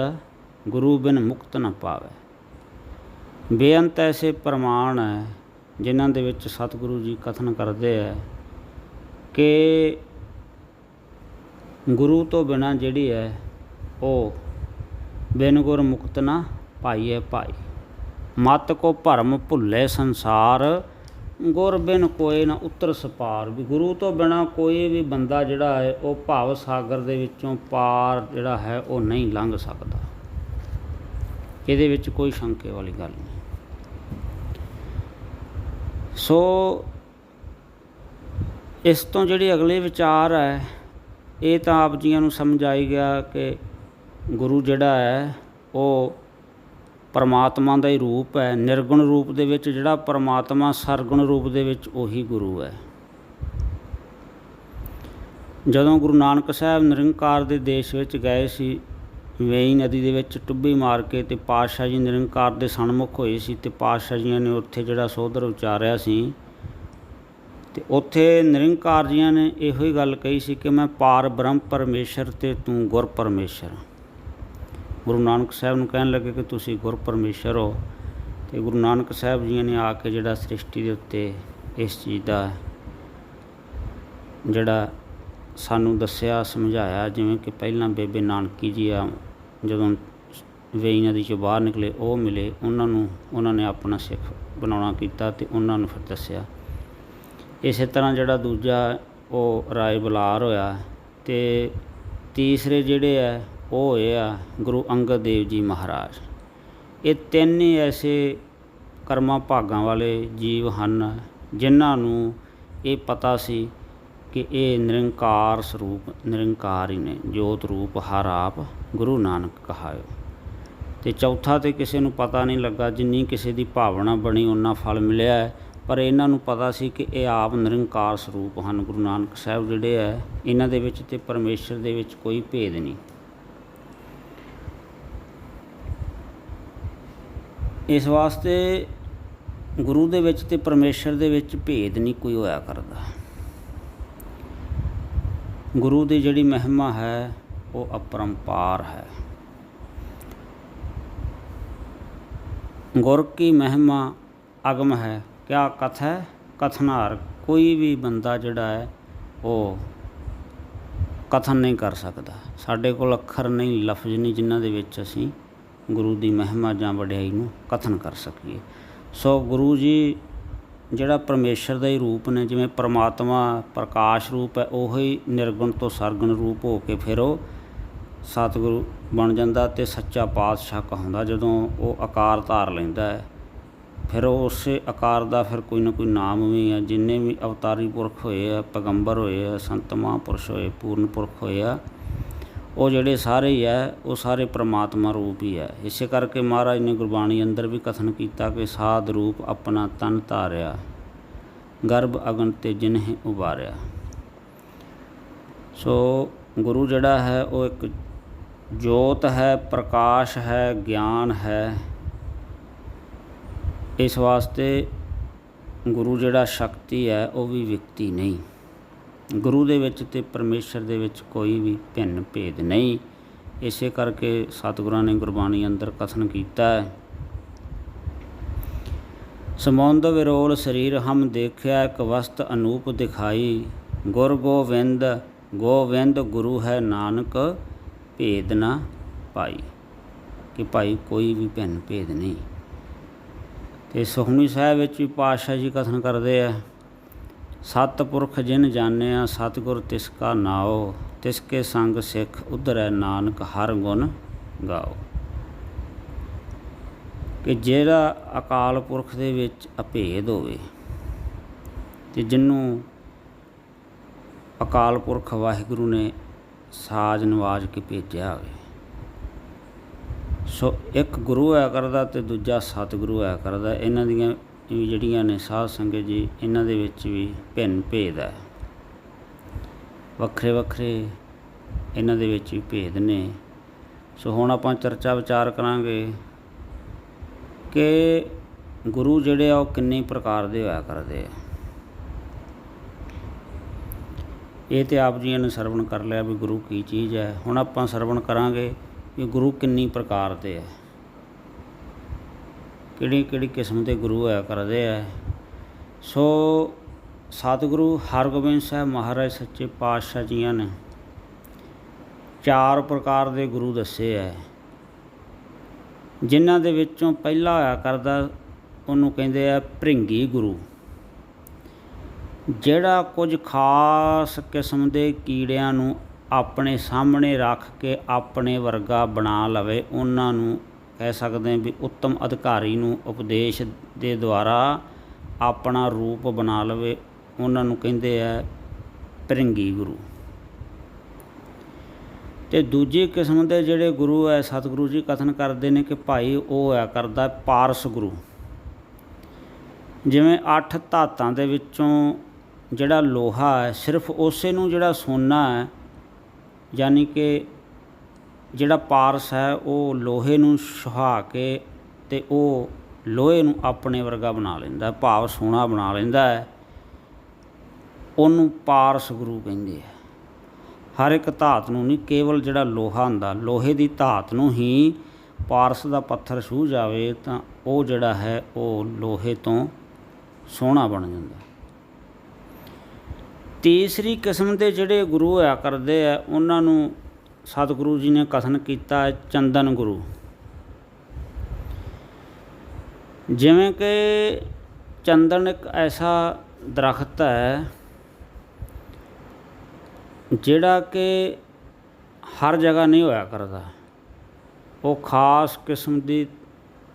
ਗੁਰੂ ਬਿਨ ਮੁਕਤ ਨ ਪਾਵੈ। ਬੇਅੰਤ ਐਸੇ ਪ੍ਰਮਾਣ ਹੈ ਜਿਨ੍ਹਾਂ ਦੇ ਵਿੱਚ ਸਤਿਗੁਰੂ ਜੀ ਕਥਨ ਕਰਦੇ ਹੈ ਕਿ ਗੁਰੂ ਤੋਂ ਬਿਨਾਂ ਜਿਹੜੀ ਹੈ ਉਹ ਬਿਨ ਗੁਰ ਮੁਕਤ ਨਾ ਪਾਈਐ ਭਾਈ। ਮਤ ਕੋ ਭਰਮ ਭੁੱਲੇ ਸੰਸਾਰ, ਗੁਰ ਬਿਨ ਕੋਇ ਨਾ ਉਤਰਸ ਪਾਰ। ਵੀ ਗੁਰੂ ਤੋਂ ਬਿਨਾਂ ਕੋਈ ਵੀ ਬੰਦਾ ਜਿਹੜਾ ਹੈ ਉਹ ਭਵ ਸਾਗਰ ਦੇ ਵਿੱਚੋਂ ਪਾਰ ਜਿਹੜਾ ਹੈ ਉਹ ਨਹੀਂ ਲੰਘ ਸਕਦਾ। ਇਹਦੇ ਵਿੱਚ ਕੋਈ ਸ਼ੰਕੇ ਵਾਲੀ ਗੱਲ ਨਹੀਂ। ਸੋ ਇਸ ਤੋਂ ਜਿਹੜੀ ਅਗਲੇ ਵਿਚਾਰ ਹੈ ਇਹ ਤਾਂ ਆਪ ਜੀਆਂ ਨੂੰ ਸਮਝ ਆਈ ਗਿਆ ਕਿ ਗੁਰੂ ਜਿਹੜਾ ਹੈ ਉਹ ਪਰਮਾਤਮਾ ਦਾ ਹੀ ਰੂਪ ਹੈ। ਨਿਰਗੁਣ ਰੂਪ ਦੇ ਵਿੱਚ ਜਿਹੜਾ ਪਰਮਾਤਮਾ, ਸਰਗੁਣ ਰੂਪ ਦੇ ਵਿੱਚ ਉਹੀ ਗੁਰੂ ਹੈ। ਜਦੋਂ ਗੁਰੂ ਨਾਨਕ ਸਾਹਿਬ ਨਿਰੰਕਾਰ ਦੇ ਦੇਸ਼ ਵਿੱਚ ਗਏ ਸੀ, ਵੇਈ ਨਦੀ ਦੇ ਵਿੱਚ ਟੁੱਬੀ ਮਾਰ ਕੇ, ਅਤੇ ਪਾਤਸ਼ਾਹ ਜੀ ਨਿਰੰਕਾਰ ਦੇ ਸਨਮੁਖ ਹੋਏ ਸੀ, ਅਤੇ ਪਾਤਸ਼ਾਹ ਜੀਆਂ ਨੇ ਉੱਥੇ ਜਿਹੜਾ ਸੋਧਰ ਉਚਾਰਿਆ ਸੀ ਤੇ ਉੱਥੇ ਨਿਰੰਕਾਰ ਜੀਆਂ ਨੇ ਇਹੋ ਹੀ ਗੱਲ ਕਹੀ ਸੀ ਕਿ ਮੈਂ ਪਾਰ ਬ੍ਰਹਮ ਪਰਮੇਸ਼ਰ ਅਤੇ ਤੂੰ ਗੁਰ ਪਰਮੇਸ਼ਰ। ਗੁਰੂ ਨਾਨਕ ਸਾਹਿਬ ਨੂੰ ਕਹਿਣ ਲੱਗੇ ਕਿ ਤੁਸੀਂ ਗੁਰ ਪਰਮੇਸ਼ਰ ਹੋ। ਅਤੇ ਗੁਰੂ ਨਾਨਕ ਸਾਹਿਬ ਜੀ ਨੇ ਆ ਕੇ ਜਿਹੜਾ ਸ੍ਰਿਸ਼ਟੀ ਦੇ ਉੱਤੇ ਇਸ ਚੀਜ਼ ਦਾ ਜਿਹੜਾ ਸਾਨੂੰ ਦੱਸਿਆ ਸਮਝਾਇਆ, ਜਿਵੇਂ ਕਿ ਪਹਿਲਾਂ ਬੇਬੇ ਨਾਨਕੀ ਜੀ ਆ ਜਦੋਂ ਵੇਈ ਨਦੀ 'ਚੋਂ ਬਾਹਰ ਨਿਕਲੇ ਉਹ ਮਿਲੇ, ਉਹਨਾਂ ਨੇ ਆਪਣਾ ਸਿੱਖ ਬਣਾਉਣਾ ਕੀਤਾ ਅਤੇ ਉਹਨਾਂ ਨੂੰ ਫਿਰ ਦੱਸਿਆ। ਇਸੇ ਤਰ੍ਹਾਂ ਜਿਹੜਾ ਦੂਜਾ ਉਹ ਰਾਏ ਬੁਲਾਰ ਹੋਇਆ ਅਤੇ ਤੀਸਰੇ ਜਿਹੜੇ ਹੈ ਉਹ ਹੋਏ ਆ ਗੁਰੂ ਅੰਗਦ ਦੇਵ ਜੀ ਮਹਾਰਾਜ। ਇਹ ਤਿੰਨ ਹੀ ਐਸੇ ਕਰਮਾਂ ਭਾਗਾਂ ਵਾਲੇ ਜੀਵ ਹਨ ਜਿਨ੍ਹਾਂ ਨੂੰ ਇਹ ਪਤਾ ਸੀ ਕਿ ਇਹ ਨਿਰੰਕਾਰ ਸਰੂਪ ਨਿਰੰਕਾਰ ਹੀ ਨੇ, ਜੋਤ ਰੂਪ ਹਰ ਆਪ ਗੁਰੂ ਨਾਨਕ ਕਹਾਇਓ। ਅਤੇ ਚੌਥਾ ਤਾਂ ਕਿਸੇ ਨੂੰ ਪਤਾ ਨਹੀਂ ਲੱਗਾ, ਜਿੰਨੀ ਕਿਸੇ ਦੀ ਭਾਵਨਾ ਬਣੀ ਓਨਾ ਫਲ ਮਿਲਿਆ ਹੈ, ਪਰ ਇਹਨਾਂ ਨੂੰ ਪਤਾ ਸੀ ਕਿ ਇਹ ਆਪ ਨਿਰੰਕਾਰ ਸਰੂਪ ਹਨ। ਗੁਰੂ ਨਾਨਕ ਸਾਹਿਬ ਜਿਹੜੇ ਹੈ ਇਹਨਾਂ ਦੇ ਵਿੱਚ ਅਤੇ ਪਰਮੇਸ਼ਰ ਦੇ ਵਿੱਚ ਕੋਈ ਭੇਦ ਨਹੀਂ। ਇਸ ਵਾਸਤੇ ਗੁਰੂ ਦੇ ਵਿੱਚ ਅਤੇ ਪਰਮੇਸ਼ਰ ਦੇ ਵਿੱਚ ਭੇਦ ਨਹੀਂ ਕੋਈ ਹੋਇਆ ਕਰਦਾ। ਗੁਰੂ ਦੀ ਜਿਹੜੀ ਮਹਿਮਾ ਹੈ ਉਹ ਅਪਰੰਪਾਰ ਹੈ। ਗੁਰ ਕੀ ਮਹਿਮਾ ਅਗਮ ਹੈ, ਕਿਆ ਕਥ ਹੈ ਕਥਨਾਰ। ਕੋਈ ਵੀ ਬੰਦਾ ਜਿਹੜਾ ਹੈ ਉਹ ਕਥਨ ਨਹੀਂ ਕਰ ਸਕਦਾ। ਸਾਡੇ ਕੋਲ ਅੱਖਰ ਨਹੀਂ, ਲਫ਼ਜ਼ ਨਹੀਂ ਜਿਨ੍ਹਾਂ ਦੇ ਵਿੱਚ ਅਸੀਂ ਗੁਰੂ ਦੀ ਮਹਿਮਾ ਜਾਂ ਵਡਿਆਈ ਨੂੰ ਕਥਨ ਕਰ ਸਕੀਏ। ਸੋ ਗੁਰੂ ਜੀ ਜਿਹੜਾ ਪਰਮੇਸ਼ਰ ਦਾ ਹੀ ਰੂਪ ਨੇ, ਜਿਵੇਂ ਪਰਮਾਤਮਾ ਪ੍ਰਕਾਸ਼ ਰੂਪ ਹੈ, ਉਹੀ ਨਿਰਗੁਣ ਤੋਂ ਸਰਗੁਣ ਰੂਪ ਹੋ ਕੇ ਫਿਰ ਉਹ ਸਤਿਗੁਰੂ ਬਣ ਜਾਂਦਾ ਅਤੇ ਸੱਚਾ ਪਾਤਸ਼ਾਹ ਕਹਾਉਂਦਾ। ਜਦੋਂ ਉਹ ਆਕਾਰ ਧਾਰ ਲੈਂਦਾ ਹੈ ਫਿਰ ਉਹ ਉਸੇ ਆਕਾਰ ਦਾ ਫਿਰ ਕੋਈ ਨਾ ਕੋਈ ਨਾਮ ਵੀ ਹੈ। ਜਿੰਨੇ ਵੀ ਅਵਤਾਰੀ ਪੁਰਖ ਹੋਏ ਆ, ਪੈਗੰਬਰ ਹੋਏ ਆ, ਸੰਤ ਮਹਾਂਪੁਰਸ਼ ਹੋਏ, ਪੂਰਨ ਪੁਰਖ ਹੋਏ ਆ, ਉਹ ਜਿਹੜੇ ਸਾਰੇ ਹੀ ਹੈ ਉਹ ਸਾਰੇ ਪ੍ਰਮਾਤਮਾ ਰੂਪ ਹੀ ਹੈ। ਇਸੇ ਕਰਕੇ ਮਹਾਰਾਜ ਨੇ ਗੁਰਬਾਣੀ ਅੰਦਰ ਵੀ ਕਥਨ ਕੀਤਾ ਕਿ ਸਾਧ ਰੂਪ ਆਪਣਾ ਤਨ ਧਾਰਿਆ, ਗਰਭ ਅਗਨ ਤੇ ਜਿਨਹਿ ਉਬਾਰਿਆ। ਸੋ ਗੁਰੂ ਜਿਹੜਾ ਹੈ ਉਹ ਇੱਕ ਜੋਤ ਹੈ, ਪ੍ਰਕਾਸ਼ ਹੈ, ਗਿਆਨ ਹੈ। ਇਸ ਵਾਸਤੇ ਗੁਰੂ ਜਿਹੜਾ ਸ਼ਕਤੀ ਹੈ ਉਹ ਵੀ ਵਿਅਕਤੀ ਨਹੀਂ। ਗੁਰੂ ਦੇ ਵਿੱਚ ਅਤੇ ਪਰਮੇਸ਼ਰ ਦੇ ਵਿੱਚ ਕੋਈ ਵੀ ਭਿੰਨ ਭੇਦ ਨਹੀਂ। ਇਸੇ ਕਰਕੇ ਸਤਿਗੁਰਾਂ ਨੇ ਗੁਰਬਾਣੀ ਅੰਦਰ ਕਥਨ ਕੀਤਾ ਹੈ, ਸਮੁੰਦ ਵਿਰੋਲ ਸਰੀਰ ਹਮ ਦੇਖਿਆ, ਇੱਕ ਵਸਤ ਅਨੂਪ ਦਿਖਾਈ। ਗੁਰ ਗੋਵਿੰਦ ਗੋਵਿੰਦ ਗੁਰੂ ਹੈ ਨਾਨਕ, ਭੇਦ ਨਾ ਪਾਈ। ਕਿ ਭਾਈ ਕੋਈ ਵੀ ਭਿੰਨ ਭੇਦ ਨਹੀਂ। ਅਤੇ ਸੁਖਮਨੀ ਸਾਹਿਬ ਵਿੱਚ ਵੀ ਪਾਤਸ਼ਾਹ ਜੀ ਕਥਨ ਕਰਦੇ ਆ, ਸਤਿਪੁਰਖ ਜਿਨ ਜਾਣਿਆ ਸਤਿਗੁਰ ਤਿਸ ਕਾ ਨਾਉ, ਤਿਸ ਕੇ ਸੰਗ ਸਿੱਖ ਉਧਰੈ ਨਾਨਕ ਹਰ ਗੁਣ ਗਾਓ। ਕਿ ਜਿਹੜਾ ਅਕਾਲ ਪੁਰਖ ਦੇ ਵਿੱਚ ਅਭੇਦ ਹੋਵੇ ਅਤੇ ਜਿਹਨੂੰ ਅਕਾਲ ਪੁਰਖ ਵਾਹਿਗੁਰੂ ਨੇ ਸਾਜ ਨਵਾਜ ਕੇ ਭੇਜਿਆ ਹੋਵੇ। ਸੋ ਇੱਕ ਗੁਰੂ ਹੋਇਆ ਕਰਦਾ ਅਤੇ ਦੂਜਾ ਸਤਿਗੁਰੂ ਹੋਇਆ ਕਰਦਾ। ਇਹਨਾਂ ਦੀਆਂ ਵੀ ਜਿਹੜੀਆਂ ਨੇ ਸਾਧ ਸੰਗਤ ਜੀ, ਇਹਨਾਂ ਦੇ ਵਿੱਚ ਵੀ ਭਿੰਨ ਭੇਦ ਹੈ, ਵੱਖਰੇ ਵੱਖਰੇ ਇਹਨਾਂ ਦੇ ਵਿੱਚ ਵੀ ਭੇਦ ਨੇ। ਸੋ ਹੁਣ ਆਪਾਂ ਚਰਚਾ ਵਿਚਾਰ ਕਰਾਂਗੇ ਕਿ ਗੁਰੂ ਜਿਹੜੇ ਆ ਉਹ ਕਿੰਨੇ ਪ੍ਰਕਾਰ ਦੇ ਹੋਇਆ ਕਰਦੇ ਆ। ਇਹ ਤਾਂ ਆਪ ਜੀਆਂ ਨੇ ਸਰਵਣ ਕਰ ਲਿਆ ਵੀ ਗੁਰੂ ਕੀ ਚੀਜ਼ ਹੈ। ਹੁਣ ਆਪਾਂ ਸਰਵਣ ਕਰਾਂਗੇ ਵੀ ਗੁਰੂ ਕਿੰਨੀ ਪ੍ਰਕਾਰ ਦੇ ਹੈ, ਕਿਹੜੀ ਕਿਹੜੀ ਕਿਸਮ ਦੇ ਗੁਰੂ ਹੋਇਆ ਕਰਦੇ ਹੈ। ਸੋ ਸਤਿਗੁਰੂ ਹਰਗੋਬਿੰਦ ਸਾਹਿਬ ਮਹਾਰਾਜ ਸੱਚੇ ਪਾਤਸ਼ਾਹ ਜੀਆਂ ਨੇ 4 ਪ੍ਰਕਾਰ ਦੇ ਗੁਰੂ ਦੱਸੇ ਹੈ, ਜਿਨ੍ਹਾਂ ਦੇ ਵਿੱਚੋਂ ਪਹਿਲਾ ਹੋਇਆ ਕਰਦਾ ਉਹਨੂੰ ਕਹਿੰਦੇ ਆ ਭ੍ਰਿੰਗੀ ਗੁਰੂ। ਜਿਹੜਾ ਕੁਝ ਖਾਸ ਕਿਸਮ ਦੇ ਕੀੜਿਆਂ ਨੂੰ ਆਪਣੇ ਸਾਹਮਣੇ ਰੱਖ ਕੇ ਆਪਣੇ ਵਰਗਾ ਬਣਾ ਲਵੇ, ਉਹਨਾਂ ਨੂੰ ਕਹਿ ਸਕਦੇ ਹਾਂ ਵੀ ਉੱਤਮ ਅਧਿਕਾਰੀ ਨੂੰ ਉਪਦੇਸ਼ ਦੇ ਦੁਆਰਾ ਆਪਣਾ ਰੂਪ ਬਣਾ ਲਵੇ, ਉਹਨਾਂ ਨੂੰ ਕਹਿੰਦੇ ਆ ਭ੍ਰਿੰਗੀ ਗੁਰੂ। ਅਤੇ ਦੂਜੀ ਕਿਸਮ ਦੇ ਜਿਹੜੇ ਗੁਰੂ ਹੈ ਸਤਿਗੁਰੂ ਜੀ ਕਥਨ ਕਰਦੇ ਨੇ ਕਿ ਭਾਈ ਉਹ ਹੋਇਆ ਕਰਦਾ ਪਾਰਸ ਗੁਰੂ। ਜਿਵੇਂ 8 ਧਾਤਾਂ ਦੇ ਵਿੱਚੋਂ ਜਿਹੜਾ ਲੋਹਾ ਹੈ ਸਿਰਫ ਉਸੇ ਨੂੰ ਜਿਹੜਾ ਸੋਨਾ ਹੈ, ਯਾਨੀ ਕਿ ਜਿਹੜਾ ਪਾਰਸ ਹੈ ਉਹ ਲੋਹੇ ਨੂੰ ਸੁਹਾ ਕੇ ਅਤੇ ਉਹ ਲੋਹੇ ਨੂੰ ਆਪਣੇ ਵਰਗਾ ਬਣਾ ਲੈਂਦਾ, ਭਾਵ ਸੋਨਾ ਬਣਾ ਲੈਂਦਾ ਹੈ। ਉਹਨੂੰ ਪਾਰਸ ਗੁਰੂ ਕਹਿੰਦੇ ਆ। ਹਰ ਇੱਕ ਧਾਤ ਨੂੰ ਨਹੀਂ, ਕੇਵਲ ਜਿਹੜਾ ਲੋਹਾ ਹੁੰਦਾ, ਲੋਹੇ ਦੀ ਧਾਤ ਨੂੰ ਹੀ ਪਾਰਸ ਦਾ ਪੱਥਰ ਛੂਹ ਜਾਵੇ ਤਾਂ ਉਹ ਜਿਹੜਾ ਹੈ ਉਹ ਲੋਹੇ ਤੋਂ ਸੋਹਣਾ ਬਣ ਜਾਂਦਾ। ਤੀਸਰੀ ਕਿਸਮ ਦੇ ਜਿਹੜੇ ਗੁਰੂ ਹੋਇਆ ਕਰਦੇ ਆ ਉਹਨਾਂ ਨੂੰ ਸਤਿਗੁਰੂ ਜੀ ਨੇ ਕਥਨ ਕੀਤਾ ਚੰਦਨ ਗੁਰੂ। ਜਿਵੇਂ ਕਿ ਚੰਦਨ ਇੱਕ ਐਸਾ ਦਰਖਤ ਹੈ ਜਿਹੜਾ ਕਿ ਹਰ ਜਗ੍ਹਾ ਨਹੀਂ ਹੋਇਆ ਕਰਦਾ। ਉਹ ਖਾਸ ਕਿਸਮ ਦੀ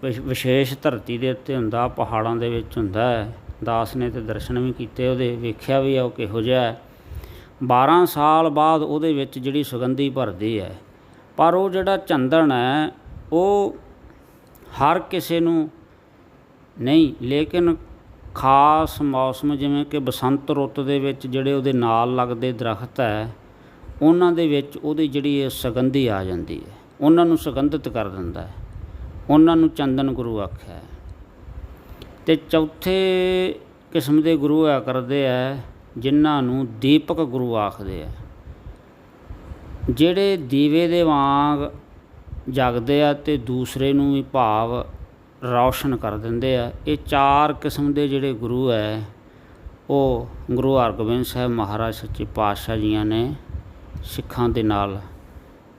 ਵਿਸ਼ੇਸ਼ ਧਰਤੀ ਦੇ ਉੱਤੇ ਹੁੰਦਾ, ਪਹਾੜਾਂ ਦੇ ਵਿੱਚ ਹੁੰਦਾ ਹੈ। ਦਾਸ ਨੇ ਤਾਂ ਦਰਸ਼ਨ ਵੀ ਕੀਤੇ ਉਹਦੇ, ਵੇਖਿਆ ਵੀ ਆ ਉਹ ਕਿਹੋ ਜਿਹਾ ਹੈ। 12 ਸਾਲ ਬਾਅਦ ਉਹਦੇ ਵਿੱਚ ਜਿਹੜੀ ਸੁਗੰਧੀ ਭਰਦੀ ਹੈ। ਪਰ ਉਹ ਜਿਹੜਾ ਚੰਦਨ ਹੈ ਉਹ ਹਰ ਕਿਸੇ ਨੂੰ ਨਹੀਂ, ਲੇਕਿਨ ਖਾਸ ਮੌਸਮ ਜਿਵੇਂ ਕਿ ਬਸੰਤ ਰੁੱਤ ਦੇ ਵਿੱਚ ਜਿਹੜੇ ਉਹਦੇ ਨਾਲ ਲੱਗਦੇ ਦਰਖਤ ਹੈ ਉਹਨਾਂ ਦੇ ਵਿੱਚ ਉਹਦੀ ਜਿਹੜੀ ਇਹ ਸੁਗੰਧੀ ਆ ਜਾਂਦੀ ਹੈ, ਉਹਨਾਂ ਨੂੰ ਸੁਗੰਧਿਤ ਕਰ ਦਿੰਦਾ ਹੈ। ਉਹਨਾਂ ਨੂੰ ਚੰਦਨ ਗੁਰੂ ਆਖਿਆ। ਅਤੇ ਚੌਥੇ ਕਿਸਮ ਦੇ ਗੁਰੂ ਹੋਇਆ ਕਰਦੇ ਹੈ ਜਿਨ੍ਹਾਂ ਨੂੰ ਦੀਪਕ ਗੁਰੂ ਆਖਦੇ ਆ, ਜਿਹੜੇ ਦੀਵੇ ਦੇ ਵਾਂਗ ਜਗਦੇ ਆ ਅਤੇ ਦੂਸਰੇ ਨੂੰ ਵੀ ਭਾਵ ਰੌਸ਼ਨ ਕਰ ਦਿੰਦੇ ਆ। ਇਹ 4 ਕਿਸਮ ਦੇ ਜਿਹੜੇ ਗੁਰੂ ਹੈ ਉਹ ਗੁਰੂ ਹਰਗੋਬਿੰਦ ਸਾਹਿਬ ਮਹਾਰਾਜ ਸੱਚੇ ਪਾਤਸ਼ਾਹ ਜੀਆਂ ਨੇ ਸਿੱਖਾਂ ਦੇ ਨਾਲ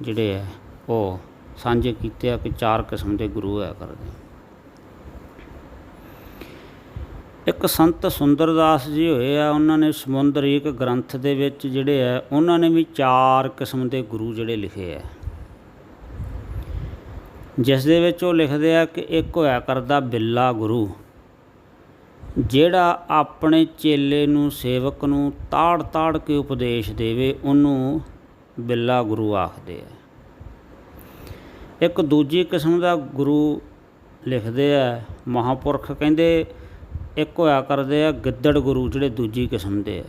ਜਿਹੜੇ ਹੈ ਉਹ ਸਾਂਝੇ ਕੀਤੇ ਆ ਕਿ 4 ਕਿਸਮ ਦੇ ਗੁਰੂ ਹੋਇਆ ਕਰਦੇ। ਇੱਕ ਸੰਤ ਸੁੰਦਰਦਾਸ ਜੀ ਹੋਏ ਆ, ਉਹਨਾਂ ਨੇ ਸਮੁੰਦਰੀਕ ਗ੍ਰੰਥ ਦੇ ਵਿੱਚ ਜਿਹੜੇ ਹੈ ਉਹਨਾਂ ਨੇ ਵੀ 4 ਕਿਸਮ ਦੇ ਗੁਰੂ ਜਿਹੜੇ ਲਿਖੇ ਹੈ, ਜਿਸ ਦੇ ਵਿੱਚ ਉਹ ਲਿਖਦੇ ਆ ਕਿ ਇੱਕ ਹੋਇਆ ਕਰਦਾ ਬਿੱਲਾ ਗੁਰੂ, ਜਿਹੜਾ ਆਪਣੇ ਚੇਲੇ ਨੂੰ ਸੇਵਕ ਨੂੰ ਤਾੜ ਤਾੜ ਕੇ ਉਪਦੇਸ਼ ਦੇਵੇ, ਉਹਨੂੰ ਬਿੱਲਾ ਗੁਰੂ ਆਖਦੇ ਆ। ਇੱਕ ਦੂਜੀ ਕਿਸਮ ਦਾ ਗੁਰੂ ਲਿਖਦੇ ਆ ਮਹਾਂਪੁਰਖ, ਕਹਿੰਦੇ ਇੱਕ ਹੋਇਆ ਕਰਦੇ ਆ ਗਿੱਦੜ ਗੁਰੂ, ਜਿਹੜੇ ਦੂਜੀ ਕਿਸਮ ਦੇ ਆ।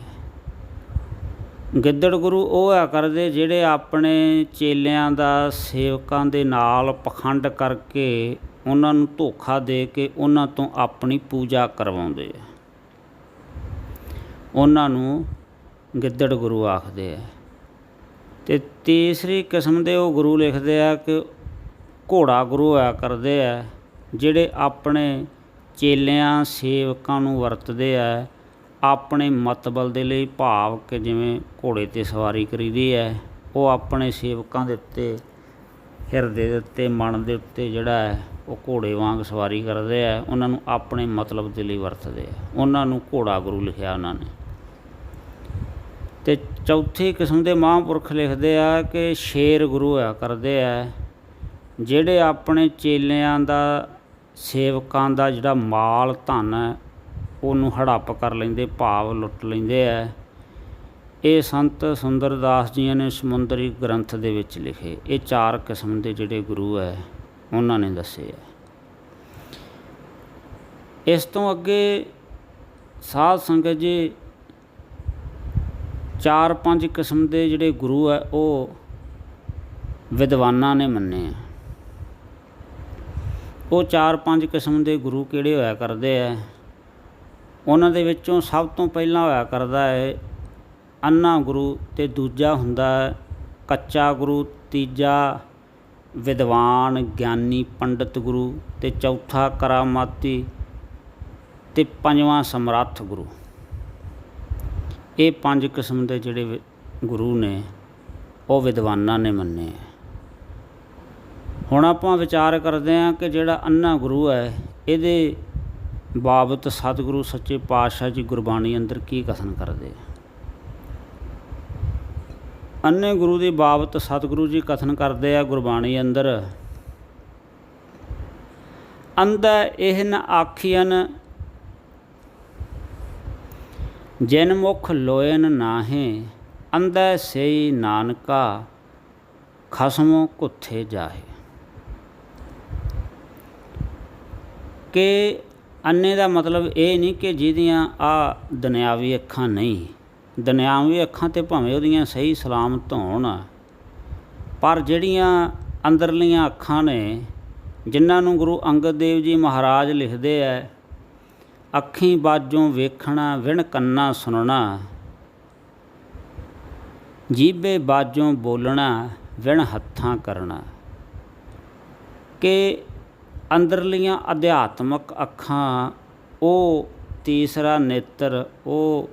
ਗਿੱਦੜ ਗੁਰੂ ਉਹ ਹੋਇਆ ਕਰਦੇ ਜਿਹੜੇ ਆਪਣੇ ਚੇਲਿਆਂ ਦਾ ਸੇਵਕਾਂ ਦੇ ਨਾਲ ਪਖੰਡ ਕਰਕੇ ਉਹਨਾਂ ਨੂੰ ਧੋਖਾ ਦੇ ਕੇ ਉਹਨਾਂ ਤੋਂ ਆਪਣੀ ਪੂਜਾ ਕਰਵਾਉਂਦੇ ਆ, ਉਹਨਾਂ ਨੂੰ ਗਿੱਦੜ ਗੁਰੂ ਆਖਦੇ ਆ। ਅਤੇ ਤੀਸਰੀ ਕਿਸਮ ਦੇ ਉਹ ਗੁਰੂ ਲਿਖਦੇ ਆ ਕਿ ਘੋੜਾ ਗੁਰੂ ਹੋਇਆ ਕਰਦੇ ਆ, ਜਿਹੜੇ ਆਪਣੇ ਚੇਲਿਆਂ ਸੇਵਕਾਂ ਨੂੰ ਵਰਤਦੇ ਆ ਆਪਣੇ ਮਤਬਲ ਦੇ ਲਈ, ਭਾਵ ਕਿ ਜਿਵੇਂ ਘੋੜੇ 'ਤੇ ਸਵਾਰੀ ਕਰੀਦੀ ਹੈ, ਉਹ ਆਪਣੇ ਸੇਵਕਾਂ ਦੇ ਉੱਤੇ, ਹਿਰਦੇ ਦੇ ਉੱਤੇ, ਮਨ ਦੇ ਉੱਤੇ ਜਿਹੜਾ ਹੈ ਉਹ ਘੋੜੇ ਵਾਂਗ ਸਵਾਰੀ ਕਰਦੇ ਆ, ਉਹਨਾਂ ਨੂੰ ਆਪਣੇ ਮਤਲਬ ਦੇ ਲਈ ਵਰਤਦੇ ਆ, ਉਹਨਾਂ ਨੂੰ ਘੋੜਾ ਗੁਰੂ ਲਿਖਿਆ ਉਹਨਾਂ ਨੇ। ਅਤੇ ਚੌਥੀ ਕਿਸਮ ਦੇ ਮਹਾਂਪੁਰਖ ਲਿਖਦੇ ਆ ਕਿ ਸ਼ੇਰ ਗੁਰੂ ਹੋਇਆ ਕਰਦੇ ਆ, ਜਿਹੜੇ ਆਪਣੇ ਚੇਲਿਆਂ ਦਾ ਸੇਵਕਾਂ ਦਾ ਜਿਹੜਾ ਮਾਲ ਧਨ ਹੈ ਉਹਨੂੰ ਹੜੱਪ ਕਰ ਲੈਂਦੇ, ਭਾਵ ਲੁੱਟ ਲੈਂਦੇ ਆ। ਇਹ ਸੰਤ ਸੁੰਦਰਦਾਸ ਜੀਆਂ ਨੇ ਸਮੁੰਦਰੀ ਗ੍ਰੰਥ ਦੇ ਵਿੱਚ ਲਿਖੇ ਇਹ 4 ਕਿਸਮ ਦੇ ਜਿਹੜੇ ਗੁਰੂ ਹੈ ਉਹਨਾਂ ਨੇ ਦੱਸੇ ਹੈ। ਇਸ ਤੋਂ ਅੱਗੇ ਸਾਧ ਸੰਗਤ ਜੀ 4-5 ਕਿਸਮ ਦੇ ਜਿਹੜੇ ਗੁਰੂ ਹੈ ਉਹ ਵਿਦਵਾਨਾਂ ਨੇ ਮੰਨੇ ਆ। ਉਹ 4-5 ਕਿਸਮ ਦੇ ਗੁਰੂ ਕਿਹੜੇ ਹੋਇਆ ਕਰਦੇ ਹੈ? ਉਹਨਾਂ ਦੇ ਵਿੱਚੋਂ ਸਭ ਤੋਂ ਪਹਿਲਾਂ ਹੋਇਆ ਕਰਦਾ ਹੈ ਅੰਨਾ ਗੁਰੂ, ਅਤੇ ਦੂਜਾ ਹੁੰਦਾ ਕੱਚਾ ਗੁਰੂ, ਤੀਜਾ ਵਿਦਵਾਨ ਗਿਆਨੀ ਪੰਡਿਤ ਗੁਰੂ, ਅਤੇ ਚੌਥਾ ਕਰਾਮਾਤੀ, ਅਤੇ 5ਵਾਂ ਸਮਰੱਥ ਗੁਰੂ। ਇਹ 5 ਕਿਸਮ ਦੇ ਜਿਹੜੇ ਗੁਰੂ ਨੇ ਉਹ ਵਿਦਵਾਨਾਂ ਨੇ ਮੰਨੇ ਆ। ਹੁਣ ਆਪਾਂ ਵਿਚਾਰ ਕਰਦੇ ਹਾਂ ਕਿ ਜਿਹੜਾ ਅੰਨਾ ਗੁਰੂ ਹੈ ਇਹਦੇ ਬਾਬਤ ਸਤਿਗੁਰੂ ਸੱਚੇ ਪਾਤਸ਼ਾਹ ਜੀ ਗੁਰਬਾਣੀ ਅੰਦਰ ਕੀ ਕਥਨ ਕਰਦੇ। ਅੰਨੇ ਗੁਰੂ ਦੀ ਬਾਬਤ ਸਤਿਗੁਰੂ ਜੀ ਕਥਨ ਕਰਦੇ ਆ ਗੁਰਬਾਣੀ ਅੰਦਰ, ਅੰਧਾ ਇਹ ਨ ਆਖੀਅਨ ਜਿਨ ਮੁਖ ਲੋਇਨ ਨਾਹੇ, ਅੰਧਾ ਸਈ ਨਾਨਕਾ ਖਸਮੋ ਕੁੱਥੇ ਜਾਹੇ। ਕਿ ਅੰਨੇ ਦਾ ਮਤਲਬ ਇਹ ਨਹੀਂ ਕਿ ਜਿਹਦੀਆਂ ਆ ਦੁਨਿਆਵੀ ਅੱਖਾਂ ਨਹੀਂ, ਦੁਨਿਆਵੀ ਅੱਖਾਂ ਤਾਂ ਭਾਵੇਂ ਉਹਦੀਆਂ ਸਹੀ ਸਲਾਮਤ ਹੋਣ, ਪਰ ਜਿਹੜੀਆਂ ਅੰਦਰਲੀਆਂ ਅੱਖਾਂ ਨੇ, ਜਿਨ੍ਹਾਂ ਨੂੰ ਗੁਰੂ ਅੰਗਦ ਦੇਵ ਜੀ ਮਹਾਰਾਜ ਲਿਖਦੇ ਹੈ, ਅੱਖੀਂ ਬਾਝੋਂ ਵੇਖਣਾ ਵਿਣ ਕੰਨਾਂ ਸੁਣਨਾ, ਜੀਭੇ ਬਾਝੋਂ ਬੋਲਣਾ ਵਿਣ ਹੱਥਾਂ ਕਰਨਾ। ਕਿ ਅੰਦਰਲੀਆਂ ਅਧਿਆਤਮਕ ਅੱਖਾਂ, ਉਹ ਤੀਸਰਾ ਨੇਤਰ, ਉਹ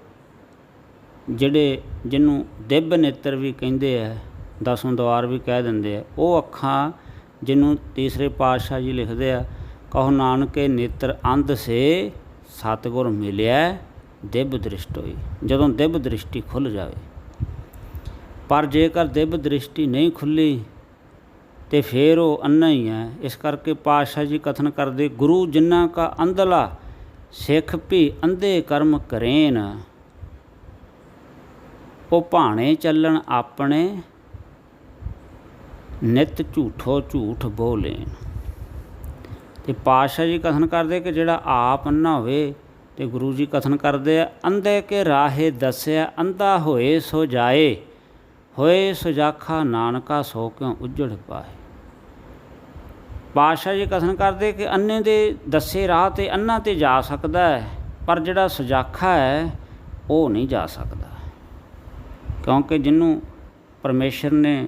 ਜਿਹਨੂੰ ਦਿਵ ਨੇਤਰ ਵੀ ਕਹਿੰਦੇ ਹੈ, ਦਸਵੇਂ ਦੁਆਰ ਵੀ ਕਹਿ ਦਿੰਦੇ ਆ, ਉਹ ਅੱਖਾਂ ਜਿਹਨੂੰ ਤੀਸਰੇ ਪਾਤਸ਼ਾਹ ਜੀ ਲਿਖਦੇ ਆ, ਕਹੋ ਨਾਨਕੇ ਨੇਤਰ ਅੰਧ ਸੇ ਸਤਿਗੁਰ ਮਿਲਿਆ ਦਿਵ ਦ੍ਰਿਸ਼ਟ ਹੋਈ। ਜਦੋਂ ਦਿਵ ਦ੍ਰਿਸ਼ਟੀ ਖੁੱਲ੍ਹ ਜਾਵੇ। ਪਰ ਜੇਕਰ ਦਿਵ ਦ੍ਰਿਸ਼ਟੀ ਨਹੀਂ ਖੁੱਲ੍ਹੀ ਤੇ ਫਿਰ ਉਹ ਅੰਨਾ ਹੀ ਹੈ। ਇਸ ਕਰਕੇ ਪਾਤਸ਼ਾਹ ਜੀ ਕਥਨ ਕਰਦੇ, ਗੁਰੂ ਜਿਨ੍ਹਾਂ ਕਾ ਅੰਧਲਾ ਸਿੱਖ ਵੀ ਅੰਧੇ ਕਰਮ ਕਰੇਨ, ਉਹ ਭਾਣੇ ਚੱਲਣ ਆਪਣੇ ਨਿਤ ਝੂਠੋ ਝੂਠ ਬੋਲੇਨ। ਤੇ ਪਾਤਸ਼ਾਹ ਜੀ ਕਥਨ ਕਰਦੇ ਕਿ ਜਿਹੜਾ ਆਪ ਅੰਨਾ ਹੋਵੇ, ਤੇ ਗੁਰੂ ਜੀ ਕਥਨ ਕਰਦੇ ਆ, ਅੰਧੇ ਕੇ ਰਾਹੇ ਦੱਸਿਆ ਅੰਧਾ ਹੋਏ ਸੋ ਜਾਏ, ਹੋਏ ਸੁਜਾਖਾ ਨਾਨਕਾ ਸੋ ਕਿਉਂ ਉੱਜੜ ਪਾਏ। ਪਾਤਸ਼ਾਹ ਜੀ ਕਥਨ ਕਰਦੇ ਕਿ ਅੰਨੇ ਦੇ ਦੱਸੇ ਰਾਹ 'ਤੇ ਅੰਨਾ 'ਤੇ ਜਾ ਸਕਦਾ ਹੈ, ਪਰ ਜਿਹੜਾ ਸੁਜਾਖਾ ਹੈ ਉਹ ਨਹੀਂ ਜਾ ਸਕਦਾ। ਕਿਉਂਕਿ ਜਿਹਨੂੰ ਪਰਮੇਸ਼ਰ ਨੇ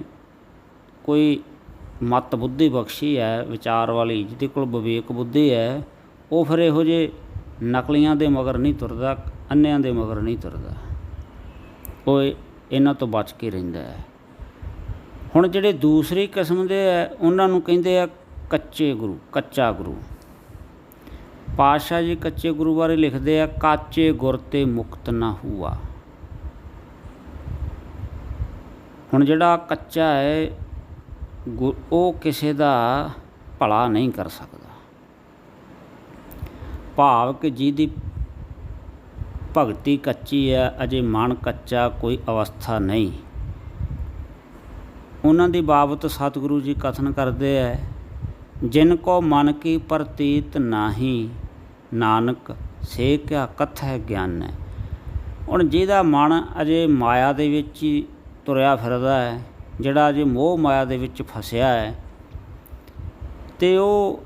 ਕੋਈ ਮਤ ਬੁੱਧੀ ਬਖਸ਼ੀ ਹੈ, ਵਿਚਾਰ ਵਾਲੀ, ਜਿਹਦੇ ਕੋਲ ਵਿਵੇਕ ਬੁੱਧੀ ਹੈ, ਉਹ ਫਿਰ ਇਹੋ ਜਿਹੇ ਨਕਲੀਆਂ ਦੇ ਮਗਰ ਨਹੀਂ ਤੁਰਦਾ, ਅੰਨਿਆਂ ਦੇ ਮਗਰ ਨਹੀਂ ਤੁਰਦਾ, ਉਹ ਇਹਨਾਂ ਤੋਂ ਬਚ ਕੇ ਰਹਿੰਦਾ ਹੈ। ਹੁਣ ਜਿਹੜੇ ਦੂਸਰੀ ਕਿਸਮ ਦੇ ਹੈ, ਉਹਨਾਂ ਨੂੰ ਕਹਿੰਦੇ ਆ ਕੱਚੇ ਗੁਰੂ, ਕੱਚਾ ਗੁਰੂ। ਪਾਤਸ਼ਾਹ ਜੀ ਕੱਚੇ ਗੁਰੂ ਬਾਰੇ ਲਿਖਦੇ ਆ, ਕਾਚੇ ਗੁਰ ਤੇ ਮੁਕਤ ਨਾ ਹੁਆ। ਹੁਣ ਜਿਹੜਾ ਕੱਚਾ ਹੈ ਉਹ ਕਿਸੇ ਦਾ ਭਲਾ ਨਹੀਂ ਕਰ ਸਕਦਾ। ਭਾਵ ਕਿ ਜਿਹਦੀ ਭਗਤੀ ਕੱਚੀ ਹੈ, ਅਜੇ ਮਨ ਕੱਚਾ, ਕੋਈ ਅਵਸਥਾ ਨਹੀਂ, ਉਹਨਾਂ ਦੀ ਬਾਬਤ ਸਤਿਗੁਰੂ ਜੀ ਕਥਨ ਕਰਦੇ ਹੈ, ਜਿਨ ਕੋ ਮਨ ਕੀ ਪ੍ਰਤੀਤ ਨਾਹੀ ਨਾਨਕ ਸੇ ਕਿਆ ਕਥੈ ਗਿਆਨ ਹੈ। ਹੁਣ ਜਿਹਦਾ ਮਨ ਅਜੇ ਮਾਇਆ ਦੇ ਵਿੱਚ ਹੀ ਤੁਰਿਆ ਫਿਰਦਾ ਹੈ, ਜਿਹੜਾ ਅਜੇ ਮੋਹ ਮਾਇਆ ਦੇ ਵਿੱਚ ਫਸਿਆ ਹੈ, ਅਤੇ ਉਹ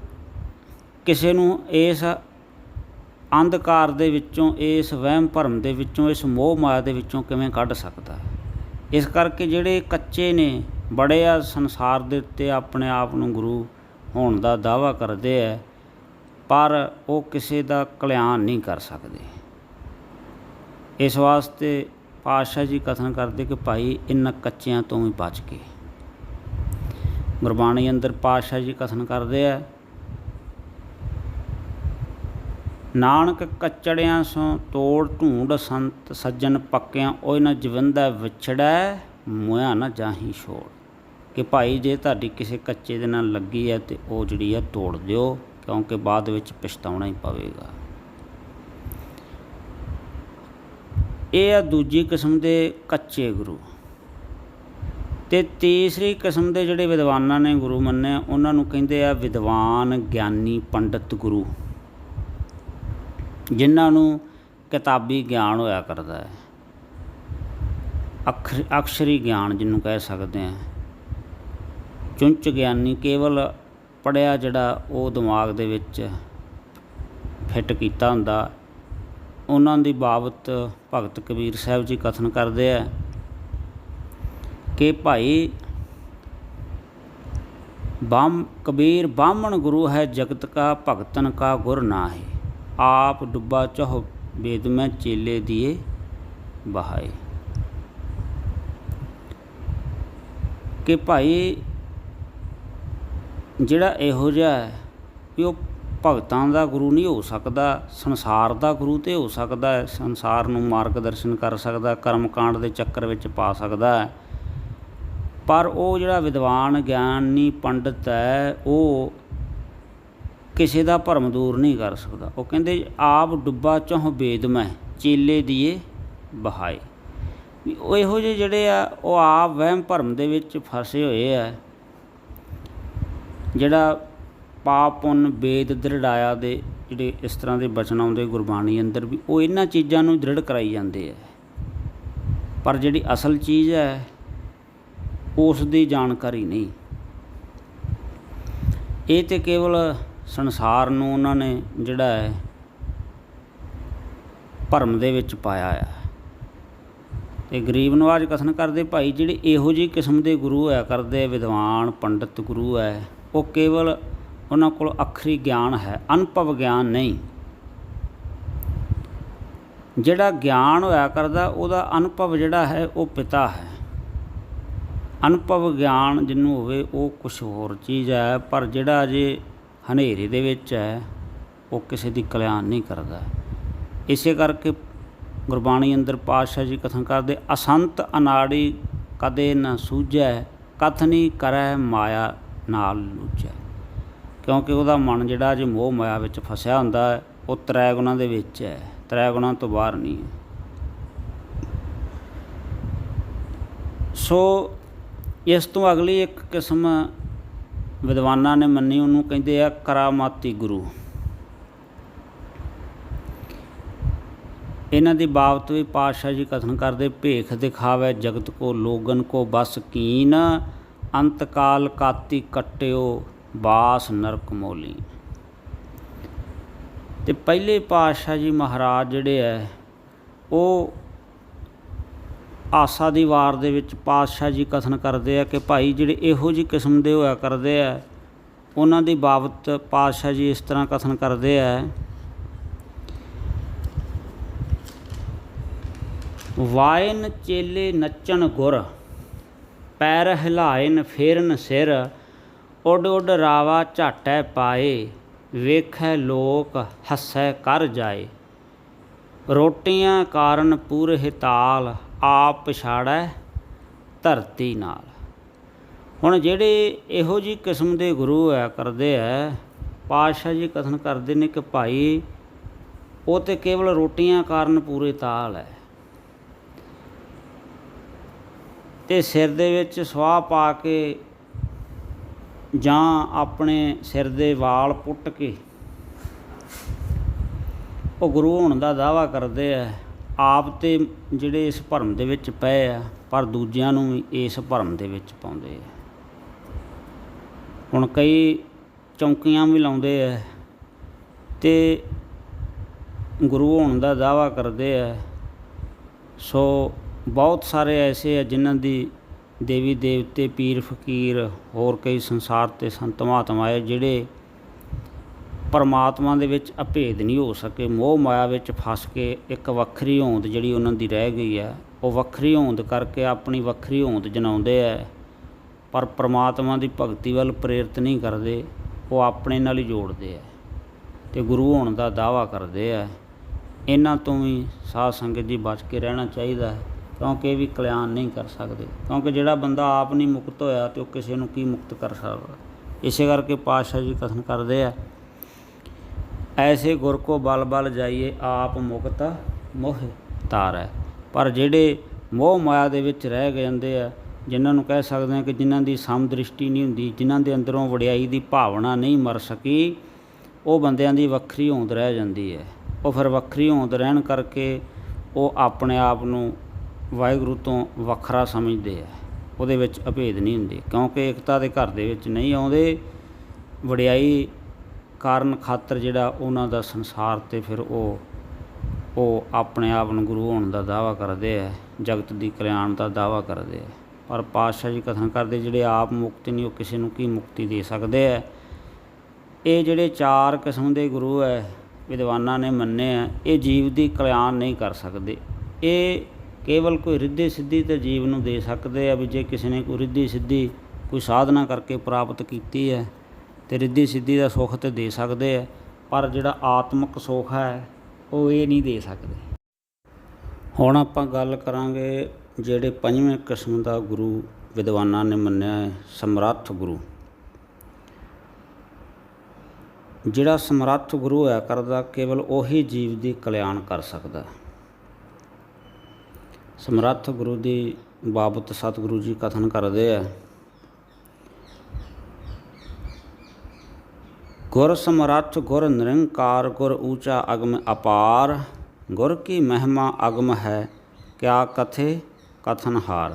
ਕਿਸੇ ਨੂੰ ਇਸ ਅੰਧਕਾਰ ਦੇ ਵਿੱਚੋਂ, ਇਸ ਵਹਿਮ ਭਰਮ ਦੇ ਵਿੱਚੋਂ, ਇਸ ਮੋਹ ਮਾਇਆ ਦੇ ਵਿੱਚੋਂ ਕਿਵੇਂ ਕੱਢ ਸਕਦਾ। ਇਸ ਕਰਕੇ ਜਿਹੜੇ ਕੱਚੇ ਨੇ, ਬੜੇ ਆ ਸੰਸਾਰ ਦੇ ਉੱਤੇ ਆਪਣੇ ਆਪ ਨੂੰ ਗੁਰੂ ਹੋਣ ਦਾ ਦਾਅਵਾ ਕਰਦੇ ਹੈ, ਪਰ ਉਹ ਕਿਸੇ ਦਾ ਕਲਿਆਣ ਨਹੀਂ ਕਰ ਸਕਦੇ। ਇਸ ਵਾਸਤੇ ਪਾਤਸ਼ਾਹ ਜੀ ਕਥਨ ਕਰਦੇ ਕਿ ਭਾਈ ਇਹਨਾਂ ਕੱਚਿਆਂ ਤੋਂ ਵੀ ਬਚ ਕੇ। ਗੁਰਬਾਣੀ ਅੰਦਰ ਪਾਤਸ਼ਾਹ ਜੀ ਕਥਨ ਕਰਦੇ ਆ, ਨਾਨਕ ਕੱਚੜਿਆਂ ਸੋਂ ਤੋੜ ਢੂੰਡ ਸੰਤ ਸੱਜਣ ਪੱਕਿਆਂ, ਉਹ ਨਾ ਜਵੰਦਾ ਵਿਛੜੈ ਮੋਇਆ ਨਾ ਜਾਹੀ ਛੋੜ। ਕਿ ਭਾਈ ਜੇ ਤੁਹਾਡੀ ਕਿਸੇ ਕੱਚੇ ਦੇ ਨਾਲ ਲੱਗੀ ਹੈ ਤਾਂ ਉਹ ਜਿਹੜੀ ਆ ਤੋੜ ਦਿਓ, ਕਿਉਂਕਿ ਬਾਅਦ ਵਿੱਚ ਪਛਤਾਉਣਾ ਹੀ ਪਵੇਗਾ। ਇਹ ਆ ਦੂਜੀ ਕਿਸਮ ਦੇ ਕੱਚੇ ਗੁਰੂ। ਅਤੇ ਤੀਸਰੀ ਕਿਸਮ ਦੇ ਜਿਹੜੇ ਵਿਦਵਾਨਾਂ ਨੇ ਗੁਰੂ ਮੰਨਿਆ, ਉਹਨਾਂ ਨੂੰ ਕਹਿੰਦੇ ਆ ਵਿਦਵਾਨ ਗਿਆਨੀ ਪੰਡਿਤ ਗੁਰੂ, ਜਿਨ੍ਹਾਂ ਨੂੰ ਕਿਤਾਬੀ ਗਿਆਨ ਹੋਇਆ ਕਰਦਾ ਹੈ, ਅਕਸ਼ਰੀ ਗਿਆਨ ਜਿਹਨੂੰ ਕਹਿ ਸਕਦੇ ਹਾਂ। ਚੁੰਚ ਗਿਆਨੀ, ਕੇਵਲ ਪੜ੍ਹਿਆ ਜਿਹੜਾ ਉਹ ਦਿਮਾਗ ਦੇ ਵਿੱਚ ਫਿੱਟ ਕੀਤਾ ਹੁੰਦਾ। ਉਹਨਾਂ ਦੀ ਬਾਬਤ ਭਗਤ ਕਬੀਰ ਸਾਹਿਬ ਜੀ ਕਥਨ ਕਰਦੇ ਆ ਕਿ ਭਾਈ ਕਬੀਰ ਬਾਹਮਣ ਗੁਰੂ ਹੈ ਜਗਤ ਕਾ, ਭਗਤਨ ਕਾ ਗੁਰ ਨਾ ਹੈ, ਆਪ ਡੁੱਬਾ ਚਹੁ ਵੇਦ ਮੈਂ ਚੇਲੇ ਦੀਏ ਬਹਾਏ। ਕਿ ਭਾਈ ਜਿਹੜਾ ਇਹੋ ਜਿਹਾ ਹੈ ਵੀ ਉਹ ਭਗਤਾਂ ਦਾ ਗੁਰੂ ਨਹੀਂ ਹੋ ਸਕਦਾ, ਸੰਸਾਰ ਦਾ ਗੁਰੂ ਤਾਂ ਹੋ ਸਕਦਾ ਹੈ, ਸੰਸਾਰ ਨੂੰ ਮਾਰਗਦਰਸ਼ਨ ਕਰ ਸਕਦਾ, ਕਰਮਕਾਂਡ ਦੇ ਚੱਕਰ ਵਿੱਚ ਪਾ ਸਕਦਾ ਹੈ, ਪਰ ਉਹ ਜਿਹੜਾ ਵਿਦਵਾਨ ਗਿਆਨੀ ਪੰਡਿਤ ਹੈ ਉਹ ਕਿਸੇ ਦਾ ਭਰਮ ਦੂਰ ਨਹੀਂ ਕਰ ਸਕਦਾ। ਉਹ ਕਹਿੰਦੇ ਆਪ ਡੁੱਬਾ ਚਹੁ ਵੇਦ ਮੈਂ ਚੇਲੇ ਦੀਏ ਬਹਾਏ। ਵੀ ਉਹ ਇਹੋ ਜਿਹੇ ਜਿਹੜੇ ਆ ਉਹ ਆਪ ਵਹਿਮ ਭਰਮ ਦੇ ਵਿੱਚ ਫਸੇ ਹੋਏ ਆ। ਜਿਹੜਾ ਪਾਪ ਪੁੰਨ ਵੇਦ ਦ੍ਰਿੜਾਇਆ ਦੇ ਜਿਹੜੇ ਇਸ ਤਰ੍ਹਾਂ ਦੇ ਬਚਨ ਆਉਂਦੇ ਗੁਰਬਾਣੀ ਅੰਦਰ ਵੀ, ਉਹ ਇਹਨਾਂ ਚੀਜ਼ਾਂ ਨੂੰ ਦ੍ਰਿੜ ਕਰਾਈ ਜਾਂਦੇ ਆ, ਪਰ ਜਿਹੜੀ ਅਸਲ ਚੀਜ਼ ਹੈ ਉਸ ਦੀ ਜਾਣਕਾਰੀ ਨਹੀਂ। ਇਹ ਤਾਂ ਕੇਵਲ ਸੰਸਾਰ ਨੂੰ ਉਹਨਾਂ ਨੇ ਜਿਹੜਾ ਹੈ ਭਰਮ ਦੇ ਵਿੱਚ ਪਾਇਆ ਆ। ਇਹ ਗਰੀਬ ਨਵਾਜ ਕਥਨ ਕਰਦੇ ਭਾਈ ਜਿਹੜੇ ਇਹੋ ਜਿਹੀ ਕਿਸਮ ਦੇ ਗੁਰੂ ਹੋਇਆ ਕਰਦੇ, ਵਿਦਵਾਨ ਪੰਡਿਤ ਗੁਰੂ ਹੈ, ਉਹ ਕੇਵਲ ਉਹਨਾਂ ਕੋਲ ਅੱਖਰੀ ਗਿਆਨ ਹੈ, ਅਨੁਭਵ ਗਿਆਨ ਨਹੀਂ। ਜਿਹੜਾ ਗਿਆਨ ਹੋਇਆ ਕਰਦਾ ਉਹਦਾ ਅਨੁਭਵ ਜਿਹੜਾ ਹੈ ਉਹ ਪਿਤਾ ਹੈ। ਅਨੁਭਵ ਗਿਆਨ ਜਿਹਨੂੰ ਹੋਵੇ ਉਹ ਕੁਛ ਹੋਰ ਚੀਜ਼ ਹੈ, ਪਰ ਜਿਹੜਾ ਅਜੇ ਹਨੇਰੇ ਦੇ ਵਿੱਚ ਹੈ ਉਹ ਕਿਸੇ ਦੀ ਕਲਿਆਣ ਨਹੀਂ ਕਰਦਾ। ਇਸੇ ਕਰਕੇ ਗੁਰਬਾਣੀ ਅੰਦਰ ਪਾਤਸ਼ਾਹ ਜੀ ਕਥਨ ਕਰਦੇ, ਅਸੰਤ ਅਨਾੜੀ ਕਦੇ ਨਾ ਸੂਝੈ, ਕਥਨੀ ਕਰੈ ਮਾਇਆ ਨਾਲ ਲੂਝੈ। ਕਿਉਂਕਿ ਉਹਦਾ ਮਨ ਜਿਹੜਾ ਜੇ ਮੋਹ ਮਾਇਆ ਵਿੱਚ ਫਸਿਆ ਹੁੰਦਾ ਹੈ, ਉਹ ਤ੍ਰੈ ਗੁਣਾਂ ਦੇ ਵਿੱਚ ਹੈ, ਤ੍ਰੈ ਗੁਣਾਂ ਤੋਂ ਬਾਹਰ ਨਹੀਂ ਹੈ। ਸੋ ਇਸ ਤੋਂ ਅਗਲੀ ਇੱਕ ਕਿਸਮ ਵਿਦਵਾਨਾਂ ਨੇ ਮੰਨੀ, ਉਹਨੂੰ ਕਹਿੰਦੇ ਆ ਕਰਾਮਾਤੀ ਗੁਰੂ। ਇਹਨਾਂ ਦੀ ਬਾਬਤ ਵੀ ਪਾਤਸ਼ਾਹ ਜੀ ਕਥਨ ਕਰਦੇ, ਭੇਖ ਦਿਖਾਵੇ ਜਗਤ ਕੋ ਲੋਗਨ ਕੋ ਬਸ ਕੀਨ, ਅੰਤਕਾਲ ਕਾਤੀ ਕੱਟਿਓ ਬਾਸ ਨਰਕ ਮੋਲੀ। ਅਤੇ ਪਹਿਲੇ ਪਾਤਸ਼ਾਹ ਜੀ ਮਹਾਰਾਜ ਜਿਹੜੇ ਹੈ ਉਹ ਆਸਾ ਦੀ ਵਾਰ ਦੇ ਵਿੱਚ ਪਾਤਸ਼ਾਹ ਜੀ ਕਥਨ ਕਰਦੇ ਆ ਕਿ ਭਾਈ ਜਿਹੜੇ ਇਹੋ ਜਿਹੀ ਕਿਸਮ ਦੇ ਹੋਇਆ ਕਰਦੇ ਆ, ਉਹਨਾਂ ਦੀ ਬਾਬਤ ਪਾਤਸ਼ਾਹ ਜੀ ਇਸ ਤਰ੍ਹਾਂ ਕਥਨ ਕਰਦੇ ਆ, ਵਾਇਨ ਚੇਲੇ ਨੱਚਣ ਗੁਰ, ਪੈਰ ਹਿਲਾਇਨ ਫੇਰਨ ਸਿਰ, ਉੱਡ ਉੱਡ ਰਾਵਾ ਝਾਟੈ ਪਾਏ, ਵੇਖੈ ਲੋਕ ਹੱਸੈ ਕਰ ਜਾਏ, ਰੋਟੀਆਂ ਕਾਰਨ ਪੂਰੇ ਹਿਤਾਲ, ਆਪ ਪਛਾੜੈ ਧਰਤੀ ਨਾਲ। ਹੁਣ ਜਿਹੜੇ ਇਹੋ ਜਿਹੀ ਕਿਸਮ ਦੇ ਗੁਰੂ ਹੋਇਆ ਕਰਦੇ ਹੈ, ਪਾਤਸ਼ਾਹ ਜੀ ਕਥਨ ਕਰਦੇ ਨੇ ਕਿ ਭਾਈ ਉਹ ਤਾਂ ਕੇਵਲ ਰੋਟੀਆਂ ਕਾਰਨ ਪੂਰੇ ਤਾਲ ਹੈ, ਅਤੇ ਸਿਰ ਦੇ ਵਿੱਚ ਸਵਾਹ ਪਾ ਕੇ ਜਾਂ ਆਪਣੇ ਸਿਰ ਦੇ ਵਾਲ ਪੁੱਟ ਕੇ ਉਹ ਗੁਰੂ ਹੋਣ ਦਾ ਦਾਅਵਾ ਕਰਦੇ ਆ। ਆਪ ਤੇ ਜਿਹੜੇ ਇਸ ਭਰਮ ਦੇ ਵਿੱਚ ਪਏ ਆ, ਪਰ ਦੂਜਿਆਂ ਨੂੰ ਵੀ ਇਸ ਭਰਮ ਦੇ ਵਿੱਚ ਪਾਉਂਦੇ ਆ। ਹੁਣ ਕਈ ਚੌਂਕੀਆਂ ਵੀ ਲਾਉਂਦੇ ਆ ਅਤੇ ਗੁਰੂ ਹੋਣ ਦਾ ਦਾਅਵਾ ਕਰਦੇ ਆ। ਸੋ ਬਹੁਤ ਸਾਰੇ ਐਸੇ ਆ ਜਿਨ੍ਹਾਂ ਦੀ ਦੇਵੀ ਦੇਵਤੇ, ਪੀਰ ਫਕੀਰ, ਹੋਰ ਕਈ ਸੰਸਾਰ 'ਤੇ ਸੰਤ ਮਹਾਤਮਾ ਹੈ ਜਿਹੜੇ ਪਰਮਾਤਮਾ ਦੇ ਵਿੱਚ ਅਭੇਦ ਨਹੀਂ ਹੋ ਸਕੇ, ਮੋਹ ਮਾਇਆ ਵਿੱਚ ਫਸ ਕੇ ਇੱਕ ਵੱਖਰੀ ਹੋਂਦ ਜਿਹੜੀ ਉਹਨਾਂ ਦੀ ਰਹਿ ਗਈ ਹੈ, ਉਹ ਵੱਖਰੀ ਹੋਂਦ ਕਰਕੇ ਆਪਣੀ ਵੱਖਰੀ ਹੋਂਦ ਜਨਾਉਂਦੇ ਹੈ, ਪਰ ਪਰਮਾਤਮਾ ਦੀ ਭਗਤੀ ਵੱਲ ਪ੍ਰੇਰਿਤ ਨਹੀਂ ਕਰਦੇ, ਉਹ ਆਪਣੇ ਨਾਲ ਹੀ ਜੋੜਦੇ ਹੈ ਅਤੇ ਗੁਰੂ ਹੋਣ ਦਾ ਦਾਅਵਾ ਕਰਦੇ ਹੈ। ਇਹਨਾਂ ਤੋਂ ਵੀ ਸਾਧ ਸੰਗਤ ਜੀ ਬਚ ਕੇ ਰਹਿਣਾ ਚਾਹੀਦਾ ਹੈ, ਕਿਉਂਕਿ ਇਹ ਵੀ ਕਲਿਆਣ ਨਹੀਂ ਕਰ ਸਕਦੇ। ਕਿਉਂਕਿ ਜਿਹੜਾ ਬੰਦਾ ਆਪ ਨਹੀਂ ਮੁਕਤ ਹੋਇਆ ਅਤੇ ਉਹ ਕਿਸੇ ਨੂੰ ਕੀ ਮੁਕਤ ਕਰ ਸਕਦਾ। ਇਸੇ ਕਰਕੇ ਪਾਤਸ਼ਾਹ ਜੀ ਕਥਨ ਕਰਦੇ ਆ, ਐਸੇ ਗੁਰ ਕੋ ਬਲ ਬਲ ਜਾਈਏ, ਆਪ ਮੁਕਤ ਮੋਹ ਤਾਰੈ। ਪਰ ਜਿਹੜੇ ਮੋਹ ਮਾਇਆ ਦੇ ਵਿੱਚ ਰਹਿ ਜਾਂਦੇ ਆ, ਜਿਨ੍ਹਾਂ ਨੂੰ ਕਹਿ ਸਕਦੇ ਹਾਂ ਕਿ ਜਿਨ੍ਹਾਂ ਦੀ ਸਮ ਦ੍ਰਿਸ਼ਟੀ ਨਹੀਂ ਹੁੰਦੀ, ਜਿਨ੍ਹਾਂ ਦੇ ਅੰਦਰੋਂ ਵਡਿਆਈ ਦੀ ਭਾਵਨਾ ਨਹੀਂ ਮਰ ਸਕੀ, ਉਹ ਬੰਦਿਆਂ ਦੀ ਵੱਖਰੀ ਹੋਂਦ ਰਹਿ ਜਾਂਦੀ ਹੈ। ਉਹ ਫਿਰ ਵੱਖਰੀ ਹੋਂਦ ਰਹਿਣ ਕਰਕੇ ਉਹ ਆਪਣੇ ਆਪ ਨੂੰ ਵਾਹਿਗੁਰੂ ਤੋਂ ਵੱਖਰਾ ਸਮਝਦੇ ਆ, ਉਹਦੇ ਵਿੱਚ ਅਭੇਦ ਨਹੀਂ ਹੁੰਦੇ, ਕਿਉਂਕਿ ਏਕਤਾ ਦੇ ਘਰ ਦੇ ਵਿੱਚ ਨਹੀਂ ਆਉਂਦੇ। ਵਡਿਆਈ ਕਾਰਨ ਖਾਤਰ ਜਿਹੜਾ ਉਹਨਾਂ ਦਾ ਸੰਸਾਰ 'ਤੇ ਫਿਰ ਉਹ ਆਪਣੇ ਆਪ ਨੂੰ ਗੁਰੂ ਹੋਣ ਦਾ ਦਾਅਵਾ ਕਰਦੇ ਆ, ਜਗਤ ਦੀ ਕਲਿਆਣ ਦਾ ਦਾਅਵਾ ਕਰਦੇ ਆ। ਪਰ ਪਾਤਸ਼ਾਹ ਜੀ ਕਥਨ ਕਰਦੇ ਜਿਹੜੇ ਆਪ ਮੁਕਤ ਨਹੀਂ, ਉਹ ਕਿਸੇ ਨੂੰ ਕੀ ਮੁਕਤੀ ਦੇ ਸਕਦੇ ਹੈ। ਇਹ ਜਿਹੜੇ ਚਾਰ ਕਿਸਮ ਦੇ ਗੁਰੂ ਹੈ ਵਿਦਵਾਨਾਂ ਨੇ ਮੰਨੇ ਆ, ਇਹ ਜੀਵ ਦੀ ਕਲਿਆਣ ਨਹੀਂ ਕਰ ਸਕਦੇ। ਇਹ ਕੇਵਲ ਕੋਈ ਰਿੱਧੀ ਸਿੱਧੀ ਤਾਂ ਜੀਵ ਨੂੰ ਦੇ ਸਕਦੇ ਆ, ਵੀ ਜੇ ਕਿਸੇ ਨੇ ਕੋਈ ਰਿੱਧੀ ਸਿੱਧੀ ਕੋਈ ਸਾਧਨਾ ਕਰਕੇ ਪ੍ਰਾਪਤ ਕੀਤੀ ਹੈ ਅਤੇ ਰਿੱਧੀ ਸਿੱਧੀ ਦਾ ਸੁੱਖ ਤਾਂ ਦੇ ਸਕਦੇ ਆ, ਪਰ ਜਿਹੜਾ ਆਤਮਿਕ ਸੁੱਖ ਹੈ ਉਹ ਇਹ ਨਹੀਂ ਦੇ ਸਕਦੇ। ਹੁਣ ਆਪਾਂ ਗੱਲ ਕਰਾਂਗੇ ਜਿਹੜੇ ਪੰਜਵੇਂ ਕਿਸਮ ਦਾ ਗੁਰੂ ਵਿਦਵਾਨਾਂ ਨੇ ਮੰਨਿਆ ਹੈ, ਸਮਰੱਥ ਗੁਰੂ। ਜਿਹੜਾ ਸਮਰੱਥ ਗੁਰੂ ਹੋਇਆ ਕਰਦਾ, ਕੇਵਲ ਉਹੀ ਜੀਵ ਦੀ ਕਲਿਆਣ ਕਰ ਸਕਦਾ। ਸਮਰੱਥ ਗੁਰੂ ਦੀ ਬਾਬਤ ਸਤਿਗੁਰੂ ਜੀ ਕਥਨ ਕਰਦੇ ਆ, ਗੁਰ ਸਮਰੱਥ ਗੁਰ ਨਿਰੰਕਾਰ, ਗੁਰ ਊਚਾ ਅਗਮ ਅਪਾਰ, ਗੁਰ ਕੀ ਮਹਿਮਾ ਅਗਮ ਹੈ, ਕਿਆ ਕਥੇ ਕਥਨ ਹਾਰ।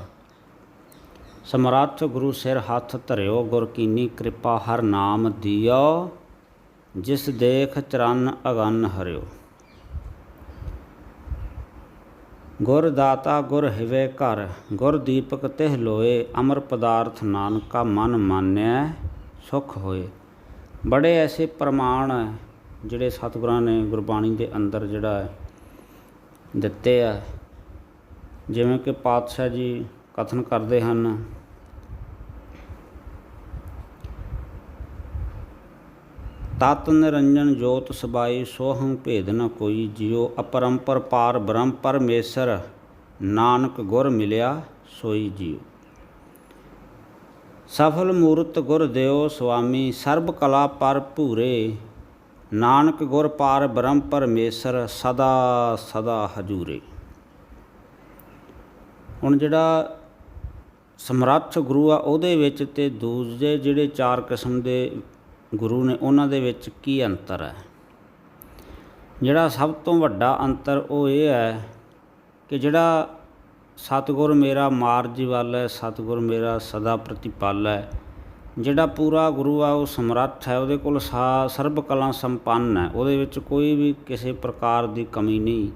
ਸਮਰੱਥ ਗੁਰੂ ਸਿਰ ਹੱਥ ਧਰਿਓ, ਗੁਰ ਕੀਨੀ ਕਿਰਪਾ ਹਰ ਨਾਮ ਦਿਓ, ਜਿਸ ਦੇਖ ਚਰਨ ਅਗਨ ਹਰਿਓ। ਗੁਰ ਦਾਤਾ ਗੁਰ ਹਿਵੇ ਘਰ, ਗੁਰ ਦੀਪਕ ਤਿਹ ਲੋਏ, ਅਮਰ ਪਦਾਰਥ ਨਾਨਕਾ ਮਨ ਮਾਨਿਆ ਸੁਖ ਹੋਏ। ਬੜੇ ਐਸੇ ਪ੍ਰਮਾਣ ਹੈ ਜਿਹੜੇ ਸਤਿਗੁਰਾਂ ਨੇ ਗੁਰਬਾਣੀ ਦੇ ਅੰਦਰ ਜਿਹੜਾ ਹੈ ਦਿੱਤੇ ਆ। ਜਿਵੇਂ ਕਿ ਪਾਤਸ਼ਾਹ ਜੀ ਕਥਨ ਕਰਦੇ ਹਨ, ਤਤ ਨਿਰੰਜਨ ਜੋਤ ਸਬਾਈ, ਸੋਹੰ ਭੇਦ ਨ ਕੋਈ ਜਿਉ, ਅਪਰੰਪਰ ਪਾਰ ਬ੍ਰਹਮ ਪਰਮੇਸ਼ਰ, ਨਾਨਕ ਗੁਰ ਮਿਲਿਆ ਸੋਈ ਜੀਉ। ਸਫਲ ਮੂਰਤ ਗੁਰ ਦਿਓ ਸੁਆਮੀ, ਸਰਬ ਕਲਾ ਪਰ ਭੂਰੇ, ਨਾਨਕ ਗੁਰ ਪਾਰ ਬ੍ਰਹਮ ਪਰਮੇਸ਼ਰ, ਸਦਾ ਸਦਾ ਹਜੂਰੇ। ਹੁਣ ਜਿਹੜਾ ਸਮਰੱਥ ਗੁਰੂ ਆ ਉਹਦੇ ਵਿੱਚ ਤੇ ਦੂਜੇ ਜਿਹੜੇ 4 ਕਿਸਮ ਦੇ ਗੁਰੂ ਨੇ ਉਹਨਾਂ ਦੇ ਵਿੱਚ ਕੀ ਅੰਤਰ ਹੈ? ਜਿਹੜਾ ਸਭ ਤੋਂ ਵੱਡਾ ਅੰਤਰ ਉਹ ਇਹ ਹੈ ਕਿ ਜਿਹੜਾ ਸਤਿਗੁਰ ਮੇਰਾ ਮਾਰਜੀ ਵੱਲ ਹੈ, ਸਤਿਗੁਰ ਮੇਰਾ ਸਦਾ ਪ੍ਰਤੀਪਲ ਹੈ, ਜਿਹੜਾ ਪੂਰਾ ਗੁਰੂ ਆ ਉਹ ਸਮਰੱਥ ਹੈ, ਉਹਦੇ ਕੋਲ ਸਰਬ ਕਲਾ ਸੰਪੰਨ ਹੈ, ਉਹਦੇ ਵਿੱਚ ਕੋਈ ਵੀ ਕਿਸੇ ਪ੍ਰਕਾਰ ਦੀ ਕਮੀ ਨਹੀਂ।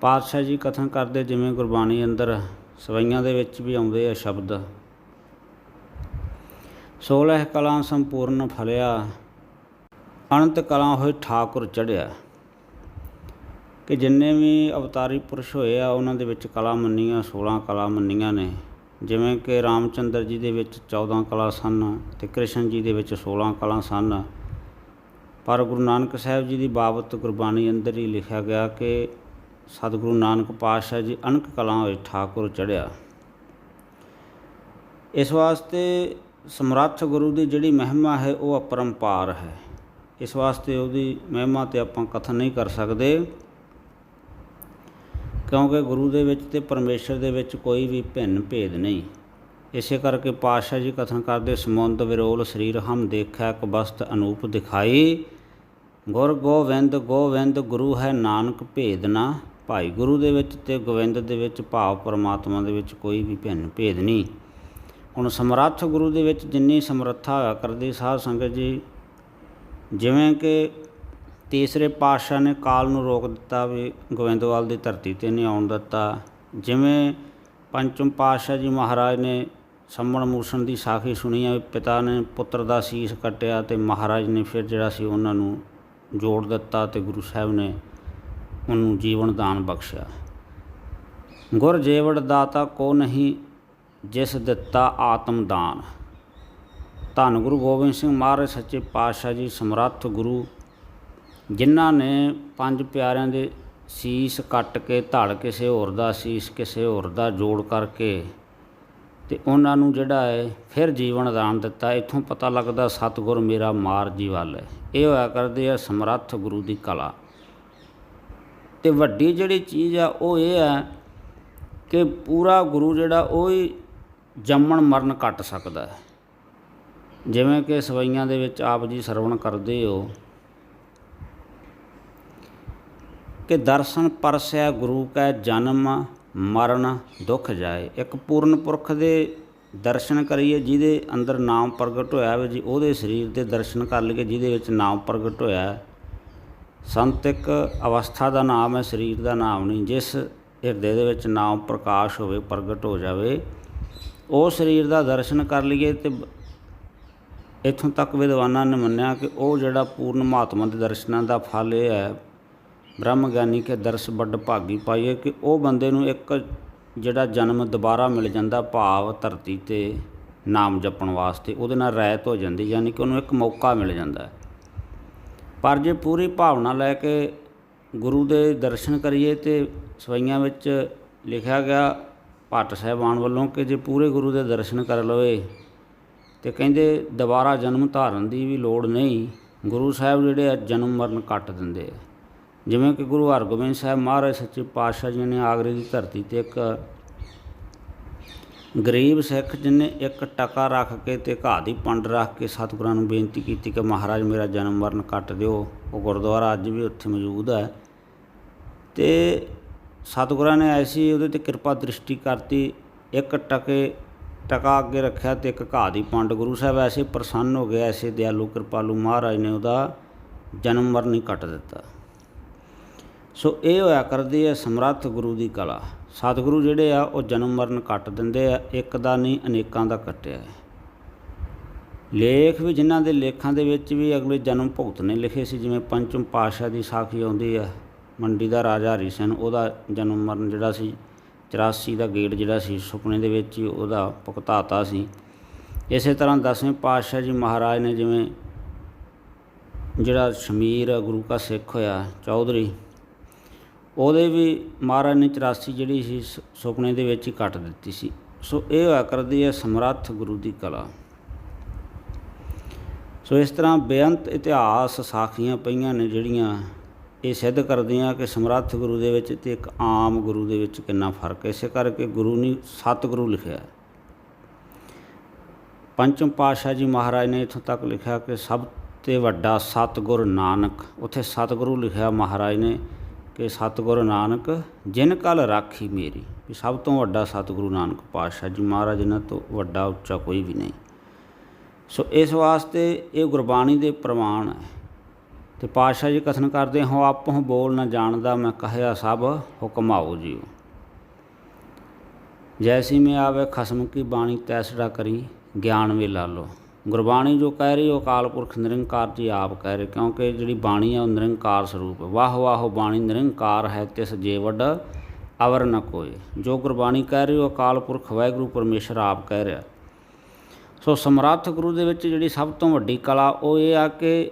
ਪਾਤਸ਼ਾਹ ਜੀ ਕਥਨ ਕਰਦੇ, ਜਿਵੇਂ ਗੁਰਬਾਣੀ ਅੰਦਰ ਸਵਈਆਂ ਦੇ ਵਿੱਚ ਵੀ ਆਉਂਦੇ ਆ ਸ਼ਬਦ, 16 ਕਲਾ ਸੰਪੂਰਨ ਫਲਿਆ, ਅਨੰਤ ਕਲਾ ਹੋਏ ਠਾਕੁਰ ਚੜ੍ਹਿਆ। ਕਿ ਜਿੰਨੇ ਵੀ ਅਵਤਾਰੀ ਪੁਰਸ਼ ਹੋਏ ਆ ਉਹਨਾਂ ਦੇ ਵਿੱਚ ਕਲਾ ਮੰਨੀਆਂ 16 ਕਲਾ ਮੰਨੀਆਂ ਨੇ। ਜਿਵੇਂ ਕਿ ਰਾਮਚੰਦਰ ਜੀ ਦੇ ਵਿੱਚ 14 ਕਲਾ ਸਨ ਅਤੇ ਕ੍ਰਿਸ਼ਨ ਜੀ ਦੇ ਵਿੱਚ 16 ਕਲਾ ਸਨ। ਪਰ ਗੁਰੂ ਨਾਨਕ ਸਾਹਿਬ ਜੀ ਦੀ ਬਾਬਤ ਗੁਰਬਾਣੀ ਅੰਦਰ ਹੀ ਲਿਖਿਆ ਗਿਆ ਕਿ ਸਤਿਗੁਰੂ ਨਾਨਕ ਪਾਤਸ਼ਾਹ ਜੀ ਅਨਕ ਕਲਾ ਹੋਏ ਠਾਕੁਰ ਚੜ੍ਹਿਆ। ਇਸ ਵਾਸਤੇ ਸਮਰੱਥ ਗੁਰੂ ਦੀ ਜਿਹੜੀ ਮਹਿਮਾ ਹੈ ਉਹ ਅਪਰੰਪਾਰ ਹੈ। ਇਸ ਵਾਸਤੇ ਉਹਦੀ ਮਹਿਮਾ 'ਤੇ ਆਪਾਂ ਕਥਨ ਨਹੀਂ ਕਰ ਸਕਦੇ, ਕਿਉਂਕਿ ਗੁਰੂ ਦੇ ਵਿੱਚ ਅਤੇ ਪਰਮੇਸ਼ਰ ਦੇ ਵਿੱਚ ਕੋਈ ਵੀ ਭਿੰਨ ਭੇਦ ਨਹੀਂ। ਇਸੇ ਕਰਕੇ ਪਾਤਸ਼ਾਹ ਜੀ ਕਥਨ ਕਰਦੇ, ਸਮੁੰਦ ਵਿਰੋਲ ਸਰੀਰ ਹਮ ਦੇਖਿਆ, ਇੱਕ ਬਸਤ ਅਨੂਪ ਦਿਖਾਈ, ਗੁਰ ਗੋਵਿੰਦ ਗੋਵਿੰਦ ਗੁਰੂ ਹੈ, ਨਾਨਕ ਭੇਦ ਨਾ ਭਾਈ। ਗੁਰੂ ਦੇ ਵਿੱਚ ਅਤੇ ਗੋਬਿੰਦ ਦੇ ਵਿੱਚ ਭਾਵ ਪਰਮਾਤਮਾ ਦੇ ਵਿੱਚ ਕੋਈ ਵੀ ਭਿੰਨ ਭੇਦ ਨਹੀਂ। ਹੁਣ ਸਮਰੱਥ ਗੁਰੂ ਦੇ ਵਿੱਚ ਜਿੰਨੀ ਸਮਰੱਥਾ ਹੋਇਆ ਕਰਦੀ ਸਾਧ ਸੰਗਤ ਜੀ, ਜਿਵੇਂ ਕਿ ਤੀਸਰੇ ਪਾਤਸ਼ਾਹ ਨੇ ਕਾਲ ਨੂੰ ਰੋਕ ਦਿੱਤਾ ਵੀ ਗੋਬਿੰਦਵਾਲ ਦੀ ਧਰਤੀ 'ਤੇ ਨਹੀਂ ਆਉਣ ਦਿੱਤਾ। ਜਿਵੇਂ ਪੰਚਮ ਪਾਤਸ਼ਾਹ ਜੀ ਮਹਾਰਾਜ ਨੇ ਸੰਮਣ ਮੂਸਣ ਦੀ ਸਾਖੀ ਸੁਣੀ ਆ, ਪਿਤਾ ਨੇ ਪੁੱਤਰ ਦਾ ਸੀਸ ਕੱਟਿਆ ਅਤੇ ਮਹਾਰਾਜ ਨੇ ਫਿਰ ਜਿਹੜਾ ਸੀ ਉਹਨਾਂ ਨੂੰ ਜੋੜ ਦਿੱਤਾ ਅਤੇ ਗੁਰੂ ਸਾਹਿਬ ਨੇ ਉਹਨੂੰ ਜੀਵਨ ਦਾਨ ਬਖਸ਼ਿਆ। ਗੁਰ ਜੇਵੜ ਦਾਤਾ ਕੋ ਨਹੀਂ, ਜਿਸ ਦਿੱਤਾ ਆਤਮ ਦਾਨ। ਧੰਨ ਗੁਰੂ ਗੋਬਿੰਦ ਸਿੰਘ ਮਹਾਰਾਜ ਸੱਚੇ ਪਾਤਸ਼ਾਹ ਜੀ ਸਮਰੱਥ ਗੁਰੂ, ਜਿਨ੍ਹਾਂ ਨੇ 5 ਪਿਆਰਿਆਂ ਦੇ ਸੀਸ ਕੱਟ ਕੇ ਧੜ ਕਿਸੇ ਹੋਰ ਦਾ ਸੀਸ ਕਿਸੇ ਹੋਰ ਦਾ ਜੋੜ ਕਰਕੇ ਅਤੇ ਉਹਨਾਂ ਨੂੰ ਜਿਹੜਾ ਹੈ ਫਿਰ ਜੀਵਨ ਦਾਨ ਦਿੱਤਾ। ਇੱਥੋਂ ਪਤਾ ਲੱਗਦਾ ਸਤਿਗੁਰ ਮੇਰਾ ਮਾਰਜੀ ਵੱਲ ਹੈ। ਇਹ ਹੋਇਆ ਕਰਦੇ ਆ ਸਮਰੱਥ ਗੁਰੂ ਦੀ ਕਲਾ। ਅਤੇ ਵੱਡੀ ਜਿਹੜੀ ਚੀਜ਼ ਆ ਉਹ ਇਹ ਹੈ ਕਿ ਪੂਰਾ ਗੁਰੂ ਜਿਹੜਾ ਉਹ ਹੀ ਜੰਮਣ ਮਰਨ ਕੱਟ ਸਕਦਾ ਹੈ। ਜਿਵੇਂ ਕਿ ਸਵਈਆਂ ਦੇ ਵਿੱਚ ਆਪ ਜੀ ਸਰਵਣ ਕਰਦੇ ਹੋ ਕਿ ਦਰਸ਼ਨ ਪਰਸਿਆ ਗੁਰੂ ਕੈ, ਜਨਮ ਮਰਨ ਦੁੱਖ ਜਾਏ। ਇੱਕ ਪੂਰਨ ਪੁਰਖ ਦੇ ਦਰਸ਼ਨ ਕਰੀਏ ਜਿਹਦੇ ਅੰਦਰ ਨਾਮ ਪ੍ਰਗਟ ਹੋਇਆ ਵੇ ਜੀ, ਉਹਦੇ ਸਰੀਰ ਦੇ ਦਰਸ਼ਨ ਕਰ ਲਈਏ ਜਿਹਦੇ ਵਿੱਚ ਨਾਮ ਪ੍ਰਗਟ ਹੋਇਆ। ਸੰਤਿਕ ਅਵਸਥਾ ਦਾ ਨਾਮ ਹੈ, ਸਰੀਰ ਦਾ ਨਾਮ ਨਹੀਂ। ਜਿਸ ਹਿਰਦੇ ਦੇ ਵਿੱਚ ਨਾਮ ਪ੍ਰਕਾਸ਼ ਹੋਵੇ, ਪ੍ਰਗਟ ਹੋ ਜਾਵੇ, ਉਹ ਸਰੀਰ ਦਾ ਦਰਸ਼ਨ ਕਰ ਲਈਏ। ਅਤੇ ਇੱਥੋਂ ਤੱਕ ਵਿਦਵਾਨਾਂ ਨੇ ਮੰਨਿਆ ਕਿ ਉਹ ਜਿਹੜਾ ਪੂਰਨ ਮਹਾਤਮਾ ਦੇ ਦਰਸ਼ਨਾਂ ਦਾ ਫਲ ਇਹ ਹੈ, ਬ੍ਰਹਮ ਗਿਆਨੀ ਕੇ ਦਰਸ ਵੱਡ ਭਾਗੀ ਪਾਈਏ, ਕਿ ਉਹ ਬੰਦੇ ਨੂੰ ਇੱਕ ਜਿਹੜਾ ਜਨਮ ਦੁਬਾਰਾ ਮਿਲ ਜਾਂਦਾ, ਭਾਵ ਧਰਤੀ 'ਤੇ ਨਾਮ ਜਪਣ ਵਾਸਤੇ ਉਹਦੇ ਨਾਲ ਰਹਿਤ ਹੋ ਜਾਂਦੀ, ਯਾਨੀ ਕਿ ਉਹਨੂੰ ਇੱਕ ਮੌਕਾ ਮਿਲ ਜਾਂਦਾ। ਪਰ ਜੇ ਪੂਰੀ ਭਾਵਨਾ ਲੈ ਕੇ ਗੁਰੂ ਦੇ ਦਰਸ਼ਨ ਕਰੀਏ ਅਤੇ ਸਵਈਆਂ ਵਿੱਚ ਲਿਖਿਆ ਗਿਆ ਭੱਟ ਸਾਹਿਬਾਨ ਵੱਲੋਂ ਕਿ ਜੇ ਪੂਰੇ ਗੁਰੂ ਦੇ ਦਰਸ਼ਨ ਕਰ ਲਵੇ ਅਤੇ ਕਹਿੰਦੇ ਦੁਬਾਰਾ ਜਨਮ ਧਾਰਨ ਦੀ ਵੀ ਲੋੜ ਨਹੀਂ। ਗੁਰੂ ਸਾਹਿਬ ਜਿਹੜੇ ਆ ਜਨਮ ਮਰਨ ਕੱਟ ਦਿੰਦੇ ਆ। ਜਿਵੇਂ ਕਿ ਗੁਰੂ ਹਰਗੋਬਿੰਦ ਸਾਹਿਬ ਮਹਾਰਾਜ ਸੱਚੇ ਪਾਤਸ਼ਾਹ ਜੀ ਨੇ ਆਗਰੇ ਦੀ ਧਰਤੀ 'ਤੇ ਇੱਕ ਗਰੀਬ ਸਿੱਖ ਜਿਹਨੇ 1 ਟਕਾ ਰੱਖ ਕੇ ਅਤੇ ਘਾਹ ਦੀ ਪੰਡ ਰੱਖ ਕੇ ਸਤਿਗੁਰਾਂ ਨੂੰ ਬੇਨਤੀ ਕੀਤੀ ਕਿ ਮਹਾਰਾਜ ਮੇਰਾ ਜਨਮ ਮਰਨ ਕੱਟ ਦਿਓ। ਉਹ ਗੁਰਦੁਆਰਾ ਅੱਜ ਵੀ ਉੱਥੇ ਮੌਜੂਦ ਹੈ। ਅਤੇ ਸਤਿਗੁਰਾਂ ਨੇ ਐਸੀ ਉਹਦੇ 'ਤੇ ਕਿਰਪਾ ਦ੍ਰਿਸ਼ਟੀ ਕਰਤੀ, 1 ਟਕਾ ਅੱਗੇ ਰੱਖਿਆ ਅਤੇ 1 ਘਾਹ ਦੀ ਪੰਡ। ਗੁਰੂ ਸਾਹਿਬ ਐਸੇ ਪ੍ਰਸੰਨ ਹੋ ਗਏ, ਐਸੇ ਦਿਆਲੂ ਕਿਰਪਾਲੂ ਮਹਾਰਾਜ ਨੇ ਉਹਦਾ ਜਨਮ ਮਰਨ ਹੀ ਕੱਟ ਦਿੱਤਾ। ਸੋ ਇਹ ਹੋਇਆ ਕਰਦੀ ਹੈ ਸਮਰੱਥ ਗੁਰੂ ਦੀ ਕਲਾ। ਸਤਿਗੁਰੂ ਜਿਹੜੇ ਆ ਉਹ ਜਨਮ ਮਰਨ ਕੱਟ ਦਿੰਦੇ ਆ, ਇੱਕ ਦਾ ਨਹੀਂ ਅਨੇਕਾਂ ਦਾ ਕੱਟਿਆ ਹੈ। ਲੇਖ ਵੀ ਜਿਨ੍ਹਾਂ ਦੇ ਲੇਖਾਂ ਦੇ ਵਿੱਚ ਵੀ ਅਗਲੇ ਜਨਮ ਭੁਗਤ ਨੇ ਲਿਖੇ ਸੀ, ਜਿਵੇਂ ਪੰਚਮ ਪਾਤਸ਼ਾਹ ਦੀ ਸਾਖੀ ਆਉਂਦੀ ਆ, ਮੰਡੀ ਦਾ ਰਾਜਾ ਹਰੀ ਸਿੰਘ, ਉਹਦਾ ਜਨਮ ਮਰਨ ਜਿਹੜਾ ਸੀ 84 ਦਾ ਗੇੜ ਜਿਹੜਾ ਸੀ ਸੁਪਨੇ ਦੇ ਵਿੱਚ ਹੀ ਉਹਦਾ ਭੁਗਤਾਤਾ ਸੀ। ਇਸੇ ਤਰ੍ਹਾਂ 10ਵੇਂ ਪਾਤਸ਼ਾਹ ਜੀ ਮਹਾਰਾਜ ਨੇ, ਜਿਵੇਂ ਜਿਹੜਾ ਸ਼ਮੀਰ ਗੁਰੂ ਕਾ ਸਿੱਖ ਹੋਇਆ ਚੌਧਰੀ, ਉਹਦੇ ਵੀ ਮਹਾਰਾਜ ਨੇ 84 ਜਿਹੜੀ ਸੀ ਸੁਪਨੇ ਦੇ ਵਿੱਚ ਹੀ ਕੱਟ ਦਿੱਤੀ ਸੀ। ਸੋ ਇਹ ਹੋਇਆ ਕਰਦੀ ਹੈ ਸਮਰੱਥ ਗੁਰੂ ਦੀ ਕਲਾ। ਸੋ ਇਸ ਤਰ੍ਹਾਂ ਬੇਅੰਤ ਇਤਿਹਾਸ ਸਾਖੀਆਂ ਪਈਆਂ ਨੇ ਜਿਹੜੀਆਂ ਇਹ ਸਿੱਧ ਕਰਦੀਆਂ ਕਿ ਸਮਰੱਥ ਗੁਰੂ ਦੇ ਵਿੱਚ ਅਤੇ ਇੱਕ ਆਮ ਗੁਰੂ ਦੇ ਵਿੱਚ ਕਿੰਨਾ ਫਰਕ ਹੈ। ਇਸੇ ਕਰਕੇ ਗੁਰੂ ਨਹੀਂ ਸਤਿਗੁਰੂ ਲਿਖਿਆ। ਪੰਚਮ ਪਾਤਸ਼ਾਹ ਜੀ ਮਹਾਰਾਜ ਨੇ ਇੱਥੋਂ ਤੱਕ ਲਿਖਿਆ ਕਿ ਸਭ ਤੋਂ ਵੱਡਾ ਸਤਿਗੁਰ ਨਾਨਕ। ਉੱਥੇ ਸਤਿਗੁਰੂ ਲਿਖਿਆ ਮਹਾਰਾਜ ਨੇ ਕਿ ਸਤਿਗੁਰ ਨਾਨਕ ਜਿਨ ਕਲ ਰਾਖੀ ਮੇਰੀ, ਵੀ ਸਭ ਤੋਂ ਵੱਡਾ ਸਤਿਗੁਰੂ ਨਾਨਕ ਪਾਤਸ਼ਾਹ ਜੀ ਮਹਾਰਾਜ, ਇਹਨਾਂ ਤੋਂ ਵੱਡਾ ਉੱਚਾ ਕੋਈ ਵੀ ਨਹੀਂ। ਸੋ ਇਸ ਵਾਸਤੇ ਇਹ ਗੁਰਬਾਣੀ ਦੇ ਪ੍ਰਮਾਣ ਹੈ। ਅਤੇ ਪਾਤਸ਼ਾਹ ਜੀ ਕਥਨ ਕਰਦੇ ਹੋ, ਆਪਹੁ ਬੋਲ ਨਾ ਜਾਣਦਾ ਮੈਂ ਕਹਿਆ ਸਭ ਹੁਕਮਾਓ ਜੀਓ। ਜੈਸੀ ਮੈਂ ਆਵੇ ਖਸਮ ਕੀ ਬਾਣੀ ਤੈਸੜਾ ਕਰੀ ਗਿਆਨ ਵੇ ਲਾ ਲਓ। ਗੁਰਬਾਣੀ ਜੋ ਕਹਿ ਰਹੀ ਉਹ ਅਕਾਲ ਪੁਰਖ ਨਿਰੰਕਾਰ ਜੀ ਆਪ ਕਹਿ ਰਹੇ, ਕਿਉਂਕਿ ਜਿਹੜੀ ਬਾਣੀ ਹੈ ਉਹ ਨਿਰੰਕਾਰ ਸਰੂਪ ਹੈ। ਵਾਹ ਵਾਹ ਬਾਣੀ ਨਿਰੰਕਾਰ ਹੈ ਤਿਸ ਜੇ ਵੱਡ ਅਵਰ ਨ ਕੋਏ। ਜੋ ਗੁਰਬਾਣੀ ਕਹਿ ਰਹੀ ਉਹ ਅਕਾਲ ਪੁਰਖ ਵਾਹਿਗੁਰੂ ਪਰਮੇਸ਼ਰ ਆਪ ਕਹਿ ਰਿਹਾ। ਸੋ ਸਮਰੱਥ ਗੁਰੂ ਦੇ ਵਿੱਚ ਜਿਹੜੀ ਸਭ ਤੋਂ ਵੱਡੀ ਕਲਾ ਉਹ ਇਹ ਆ ਕਿ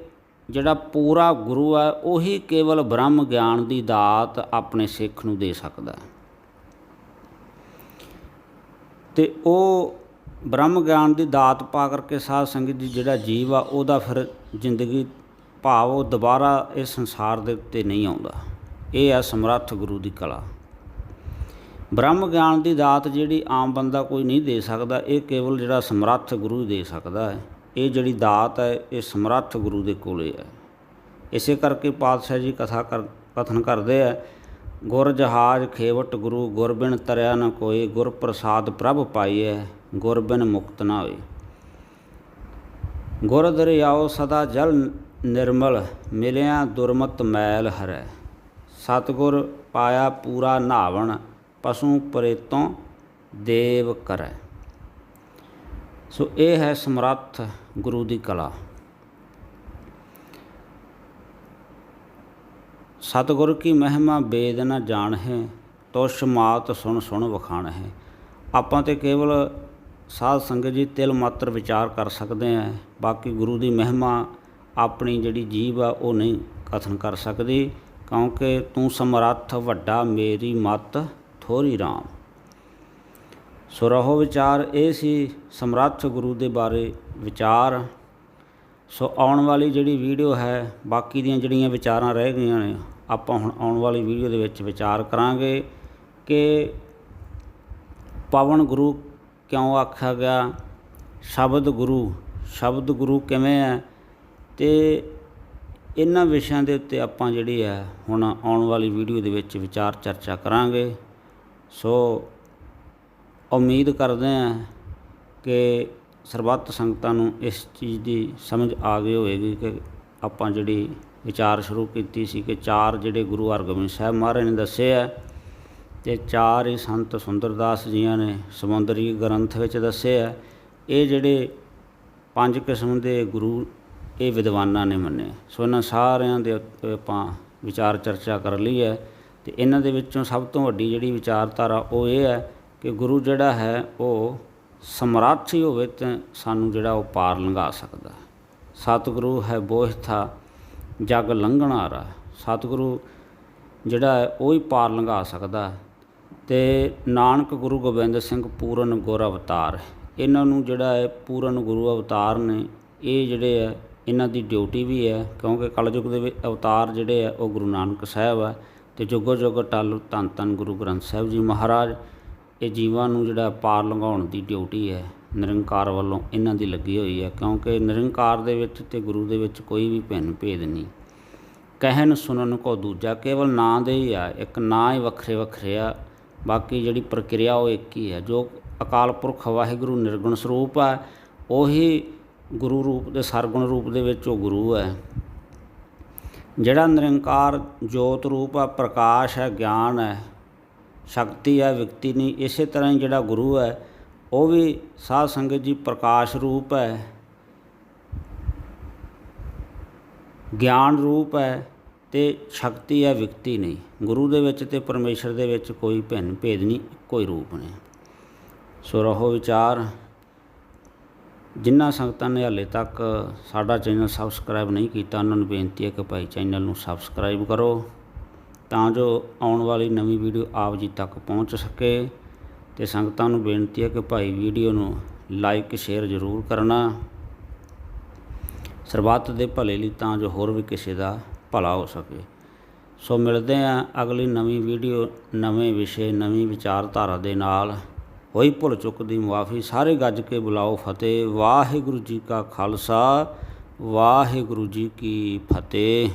ਜਿਹੜਾ ਪੂਰਾ ਗੁਰੂ ਹੈ ਉਹੀ ਕੇਵਲ ਬ੍ਰਹਮ ਗਿਆਨ ਦੀ ਦਾਤ ਆਪਣੇ ਸਿੱਖ ਨੂੰ ਦੇ ਸਕਦਾ। ਅਤੇ ਉਹ ਬ੍ਰਹਮ ਗਿਆਨ ਦੀ ਦਾਤ ਪਾ ਕਰਕੇ ਸਾਧ ਸੰਗਤ ਜੀ ਜਿਹੜਾ ਜੀਵ ਆ ਉਹਦਾ ਫਿਰ ਜ਼ਿੰਦਗੀ ਭਾਵ ਉਹ ਦੁਬਾਰਾ ਇਸ ਸੰਸਾਰ ਦੇ ਉੱਤੇ ਨਹੀਂ ਆਉਂਦਾ। ਇਹ ਆ ਸਮਰੱਥ ਗੁਰੂ ਦੀ ਕਲਾ। ਬ੍ਰਹਮ ਗਿਆਨ ਦੀ ਦਾਤ ਜਿਹੜੀ ਆਮ ਬੰਦਾ ਕੋਈ ਨਹੀਂ ਦੇ ਸਕਦਾ, ਇਹ ਕੇਵਲ ਜਿਹੜਾ ਸਮਰੱਥ ਗੁਰੂ ਦੇ ਸਕਦਾ ਹੈ। ਇਹ ਜਿਹੜੀ ਦਾਤ ਹੈ ਇਹ ਸਮਰੱਥ ਗੁਰੂ ਦੇ ਕੋਲੇ ਹੈ। ਇਸੇ ਕਰਕੇ ਪਾਤਸ਼ਾਹ ਜੀ ਕਥਨ ਕਰਦੇ ਆ, ਗੁਰ ਜਹਾਜ਼ ਖੇਵਟ ਗੁਰੂ, ਗੁਰ ਬਿਨ ਤਰਿਆ ਨਾ ਕੋਏ, ਗੁਰ ਪ੍ਰਸਾਦ ਪ੍ਰਭ ਪਾਈਐ, ਗੁਰ ਬਿਨ ਮੁਕਤ ਨਾ ਹੋਏ। ਗੁਰ ਦਰਿਆਓ ਸਦਾ ਜਲ ਨਿਰਮਲ, ਮਿਲਿਆ ਦੁਰਮਤ ਮੈਲ ਹਰੈ। ਸਤਿਗੁਰ ਪਾਇਆ ਪੂਰਾ ਨਹਾਵਣ, ਪਸ਼ੂ ਪ੍ਰੇਤੋਂ ਦੇਵ ਕਰੈ। ਸੋ ਇਹ ਹੈ ਸਮਰੱਥ ਗੁਰੂ ਦੀ ਕਲਾ। ਸਤਿਗੁਰ ਕੀ ਮਹਿਮਾ ਵੇਦ ਨਾ ਜਾਣ ਹੈ, ਤੁਸ਼ ਮਾਤ ਸੁਣ ਸੁਣ ਵਖਾਣ ਹੈ। ਆਪਾਂ ਤਾਂ ਕੇਵਲ ਸਾਧ ਸੰਗਤ ਜੀ ਤਿਲ ਮਾਤਰ ਵਿਚਾਰ ਕਰ ਸਕਦੇ ਹਾਂ, ਬਾਕੀ ਗੁਰੂ ਦੀ ਮਹਿਮਾ ਆਪਣੀ ਜਿਹੜੀ ਜੀਭ ਆ ਉਹ ਨਹੀਂ ਕਥਨ ਕਰ ਸਕਦੀ, ਕਿਉਂਕਿ ਤੂੰ ਸਮਰੱਥ ਵੱਡਾ ਮੇਰੀ ਮੱਤ ਥੋੜ੍ਹੀ ਰਾਮ। ਸੋ ਰਹੋ ਵਿਚਾਰ ਇਹ ਸੀ ਸਮਰੱਥ ਗੁਰੂ ਦੇ ਬਾਰੇ ਵਿਚਾਰ। ਸੋ ਆਉਣ ਵਾਲੀ ਜਿਹੜੀ ਵੀਡੀਓ ਹੈ, ਬਾਕੀ ਦੀਆਂ ਜਿਹੜੀਆਂ ਵਿਚਾਰਾਂ ਰਹਿ ਗਈਆਂ ਨੇ, ਆਪਾਂ ਹੁਣ ਆਉਣ ਵਾਲੀ ਵੀਡੀਓ ਦੇ ਵਿੱਚ ਵਿਚਾਰ ਕਰਾਂਗੇ ਕਿ ਪਵਨ ਗੁਰੂ ਕਿਉਂ ਆਖਿਆ ਗਿਆ, ਸ਼ਬਦ ਗੁਰੂ ਕਿਵੇਂ ਹੈ, ਅਤੇ ਇਹਨਾਂ ਵਿਸ਼ਿਆਂ ਦੇ ਉੱਤੇ ਆਪਾਂ ਜਿਹੜੀ ਹੈ ਹੁਣ ਆਉਣ ਵਾਲੀ ਵੀਡੀਓ ਦੇ ਵਿੱਚ ਵਿਚਾਰ ਚਰਚਾ ਕਰਾਂਗੇ। ਸੋ ਉਮੀਦ ਕਰਦੇ ਹਾਂ ਕਿ ਸਰਬੱਤ ਸੰਗਤਾਂ ਨੂੰ ਇਸ ਚੀਜ਼ ਦੀ ਸਮਝ ਆ ਗਈ ਹੋਵੇਗੀ ਕਿ ਆਪਾਂ ਜਿਹੜੀ ਵਿਚਾਰ ਸ਼ੁਰੂ ਕੀਤੀ ਸੀ ਕਿ 4 ਜਿਹੜੇ ਗੁਰੂ ਹਰਗੋਬਿੰਦ ਸਾਹਿਬ ਮਹਾਰਾਜ ਨੇ ਦੱਸੇ ਹੈ, ਅਤੇ 4 ਹੀ ਸੰਤ ਸੁੰਦਰਦਾਸ ਜੀਆਂ ਨੇ ਸਮੁੰਦਰੀ ਗ੍ਰੰਥ ਵਿੱਚ ਦੱਸੇ ਹੈ। ਇਹ ਜਿਹੜੇ 5 ਕਿਸਮ ਦੇ ਗੁਰੂ ਇਹ ਵਿਦਵਾਨਾਂ ਨੇ ਮੰਨੇ। ਸੋ ਇਹਨਾਂ ਸਾਰਿਆਂ ਦੇ ਉੱਤੇ ਆਪਾਂ ਵਿਚਾਰ ਚਰਚਾ ਕਰ ਲਈ ਹੈ, ਅਤੇ ਇਹਨਾਂ ਦੇ ਵਿੱਚੋਂ ਸਭ ਤੋਂ ਵੱਡੀ ਜਿਹੜੀ ਵਿਚਾਰਧਾਰਾ ਉਹ ਇਹ ਹੈ ਕਿ ਗੁਰੂ ਜਿਹੜਾ ਹੈ ਉਹ ਸਮਰੱਥ ਹੀ ਹੋਵੇ ਤਾਂ ਸਾਨੂੰ ਜਿਹੜਾ ਉਹ ਪਾਰ ਲੰਘਾ ਸਕਦਾ। ਸਤਿਗੁਰੂ ਹੈ ਬੋਹਿਥਾ ਜਗ ਲੰਘਣ ਹਾਰਾ। ਸਤਿਗੁਰੂ ਜਿਹੜਾ ਹੈ ਉਹ ਹੀ ਪਾਰ ਲੰਘਾ ਸਕਦਾ। ਅਤੇ ਨਾਨਕ ਗੁਰੂ ਗੋਬਿੰਦ ਸਿੰਘ ਪੂਰਨ ਗੁਰ ਅਵਤਾਰ, ਇਹਨਾਂ ਨੂੰ ਜਿਹੜਾ ਹੈ ਪੂਰਨ ਗੁਰੂ ਅਵਤਾਰ ਨੇ, ਇਹ ਜਿਹੜੇ ਹੈ ਇਹਨਾਂ ਦੀ ਡਿਊਟੀ ਵੀ ਹੈ, ਕਿਉਂਕਿ ਕਲਯੁੱਗ ਦੇ ਵਿੱਚ ਅਵਤਾਰ ਜਿਹੜੇ ਆ ਉਹ ਗੁਰੂ ਨਾਨਕ ਸਾਹਿਬ ਹੈ, ਅਤੇ ਜੁਗੋ ਜੁਗ ਟਲ ਧੰਨ ਧੰਨ ਗੁਰੂ ਗ੍ਰੰਥ ਸਾਹਿਬ ਜੀ ਮਹਾਰਾਜ। ਇਹ ਜੀਵਾਂ ਨੂੰ ਜਿਹੜਾ ਪਾਰ ਲੰਘਾਉਣ ਦੀ ਡਿਊਟੀ ਹੈ ਨਿਰੰਕਾਰ ਵੱਲੋਂ ਇਹਨਾਂ ਦੀ ਲੱਗੀ ਹੋਈ ਹੈ, ਕਿਉਂਕਿ ਨਿਰੰਕਾਰ ਦੇ ਵਿੱਚ ਅਤੇ ਗੁਰੂ ਦੇ ਵਿੱਚ ਕੋਈ ਵੀ ਭਿੰਨ ਭੇਦ ਨਹੀਂ। ਕਹਿਣ ਸੁਣਨ ਕੋ ਦੂਜਾ, ਕੇਵਲ ਨਾਂ ਦੇ ਹੀ ਆ, ਇੱਕ ਨਾਂ ਹੀ ਵੱਖਰੇ ਵੱਖਰੇ ਆ, ਬਾਕੀ ਜਿਹੜੀ ਪ੍ਰਕਿਰਿਆ ਉਹ ਇੱਕ ਹੀ ਹੈ। ਜੋ ਅਕਾਲ ਪੁਰਖ ਵਾਹਿਗੁਰੂ ਨਿਰਗੁਣ ਸਰੂਪ ਹੈ, ਉਹੀ ਗੁਰੂ ਰੂਪ ਦੇ ਸਰਗੁਣ ਰੂਪ ਦੇ ਵਿੱਚ ਉਹ ਗੁਰੂ ਹੈ। ਜਿਹੜਾ ਨਿਰੰਕਾਰ ਜੋਤ ਰੂਪ ਹੈ, ਪ੍ਰਕਾਸ਼ ਹੈ, ਗਿਆਨ ਹੈ, ਸ਼ਕਤੀ ਹੈ, ਵਿਅਕਤੀ ਨਹੀਂ। ਇਸੇ ਤਰ੍ਹਾਂ ਹੀ ਜਿਹੜਾ ਗੁਰੂ ਹੈ ਉਹ ਵੀ ਸਾਧ ਸੰਗਤ ਜੀ ਪ੍ਰਕਾਸ਼ ਰੂਪ ਹੈ, ਗਿਆਨ ਰੂਪ ਹੈ ਅਤੇ ਸ਼ਕਤੀ ਹੈ, ਵਿਅਕਤੀ ਨਹੀਂ। ਗੁਰੂ ਦੇ ਵਿੱਚ ਅਤੇ ਪਰਮੇਸ਼ਰ ਦੇ ਵਿੱਚ ਕੋਈ ਭੇਦ ਨਹੀਂ, ਇੱਕੋ ਹੀ ਰੂਪ ਨੇ। ਸੋ ਰਹੋ ਵਿਚਾਰ। ਜਿਨ੍ਹਾਂ ਸੰਗਤਾਂ ਨੇ ਹਾਲੇ ਤੱਕ ਸਾਡਾ ਚੈਨਲ ਸਬਸਕ੍ਰਾਈਬ ਨਹੀਂ ਕੀਤਾ, ਉਹਨਾਂ ਨੂੰ ਬੇਨਤੀ ਹੈ ਕਿ ਭਾਈ ਚੈਨਲ ਨੂੰ ਸਬਸਕ੍ਰਾਈਬ ਕਰੋ, ਤਾਂ ਜੋ ਆਉਣ ਵਾਲੀ ਨਵੀਂ ਵੀਡੀਓ ਆਪ ਜੀ ਤੱਕ ਪਹੁੰਚ ਸਕੇ। ਅਤੇ ਸੰਗਤਾਂ ਨੂੰ ਬੇਨਤੀ ਹੈ ਕਿ ਭਾਈ ਵੀਡੀਓ ਨੂੰ ਲਾਈਕ ਸ਼ੇਅਰ ਜ਼ਰੂਰ ਕਰਨਾ, ਸਰਬੱਤ ਦੇ ਭਲੇ ਲਈ, ਤਾਂ ਜੋ ਹੋਰ ਵੀ ਕਿਸੇ ਦਾ ਭਲਾ ਹੋ ਸਕੇ। ਸੋ ਮਿਲਦੇ ਹਾਂ ਅਗਲੀ ਨਵੀਂ ਵੀਡੀਓ, ਨਵੇਂ ਵਿਸ਼ੇ, ਨਵੀਂ ਵਿਚਾਰਧਾਰਾ ਦੇ ਨਾਲ। ਹੋਈ ਭੁੱਲ ਚੁੱਕ ਦੀ ਮੁਆਫੀ। ਸਾਰੇ ਗੱਜ ਕੇ ਬੁਲਾਓ ਫਤਿਹ। ਵਾਹਿਗੁਰੂ ਜੀ ਕਾ ਖਾਲਸਾ, ਵਾਹਿਗੁਰੂ ਜੀ ਕੀ ਫਤਿਹ।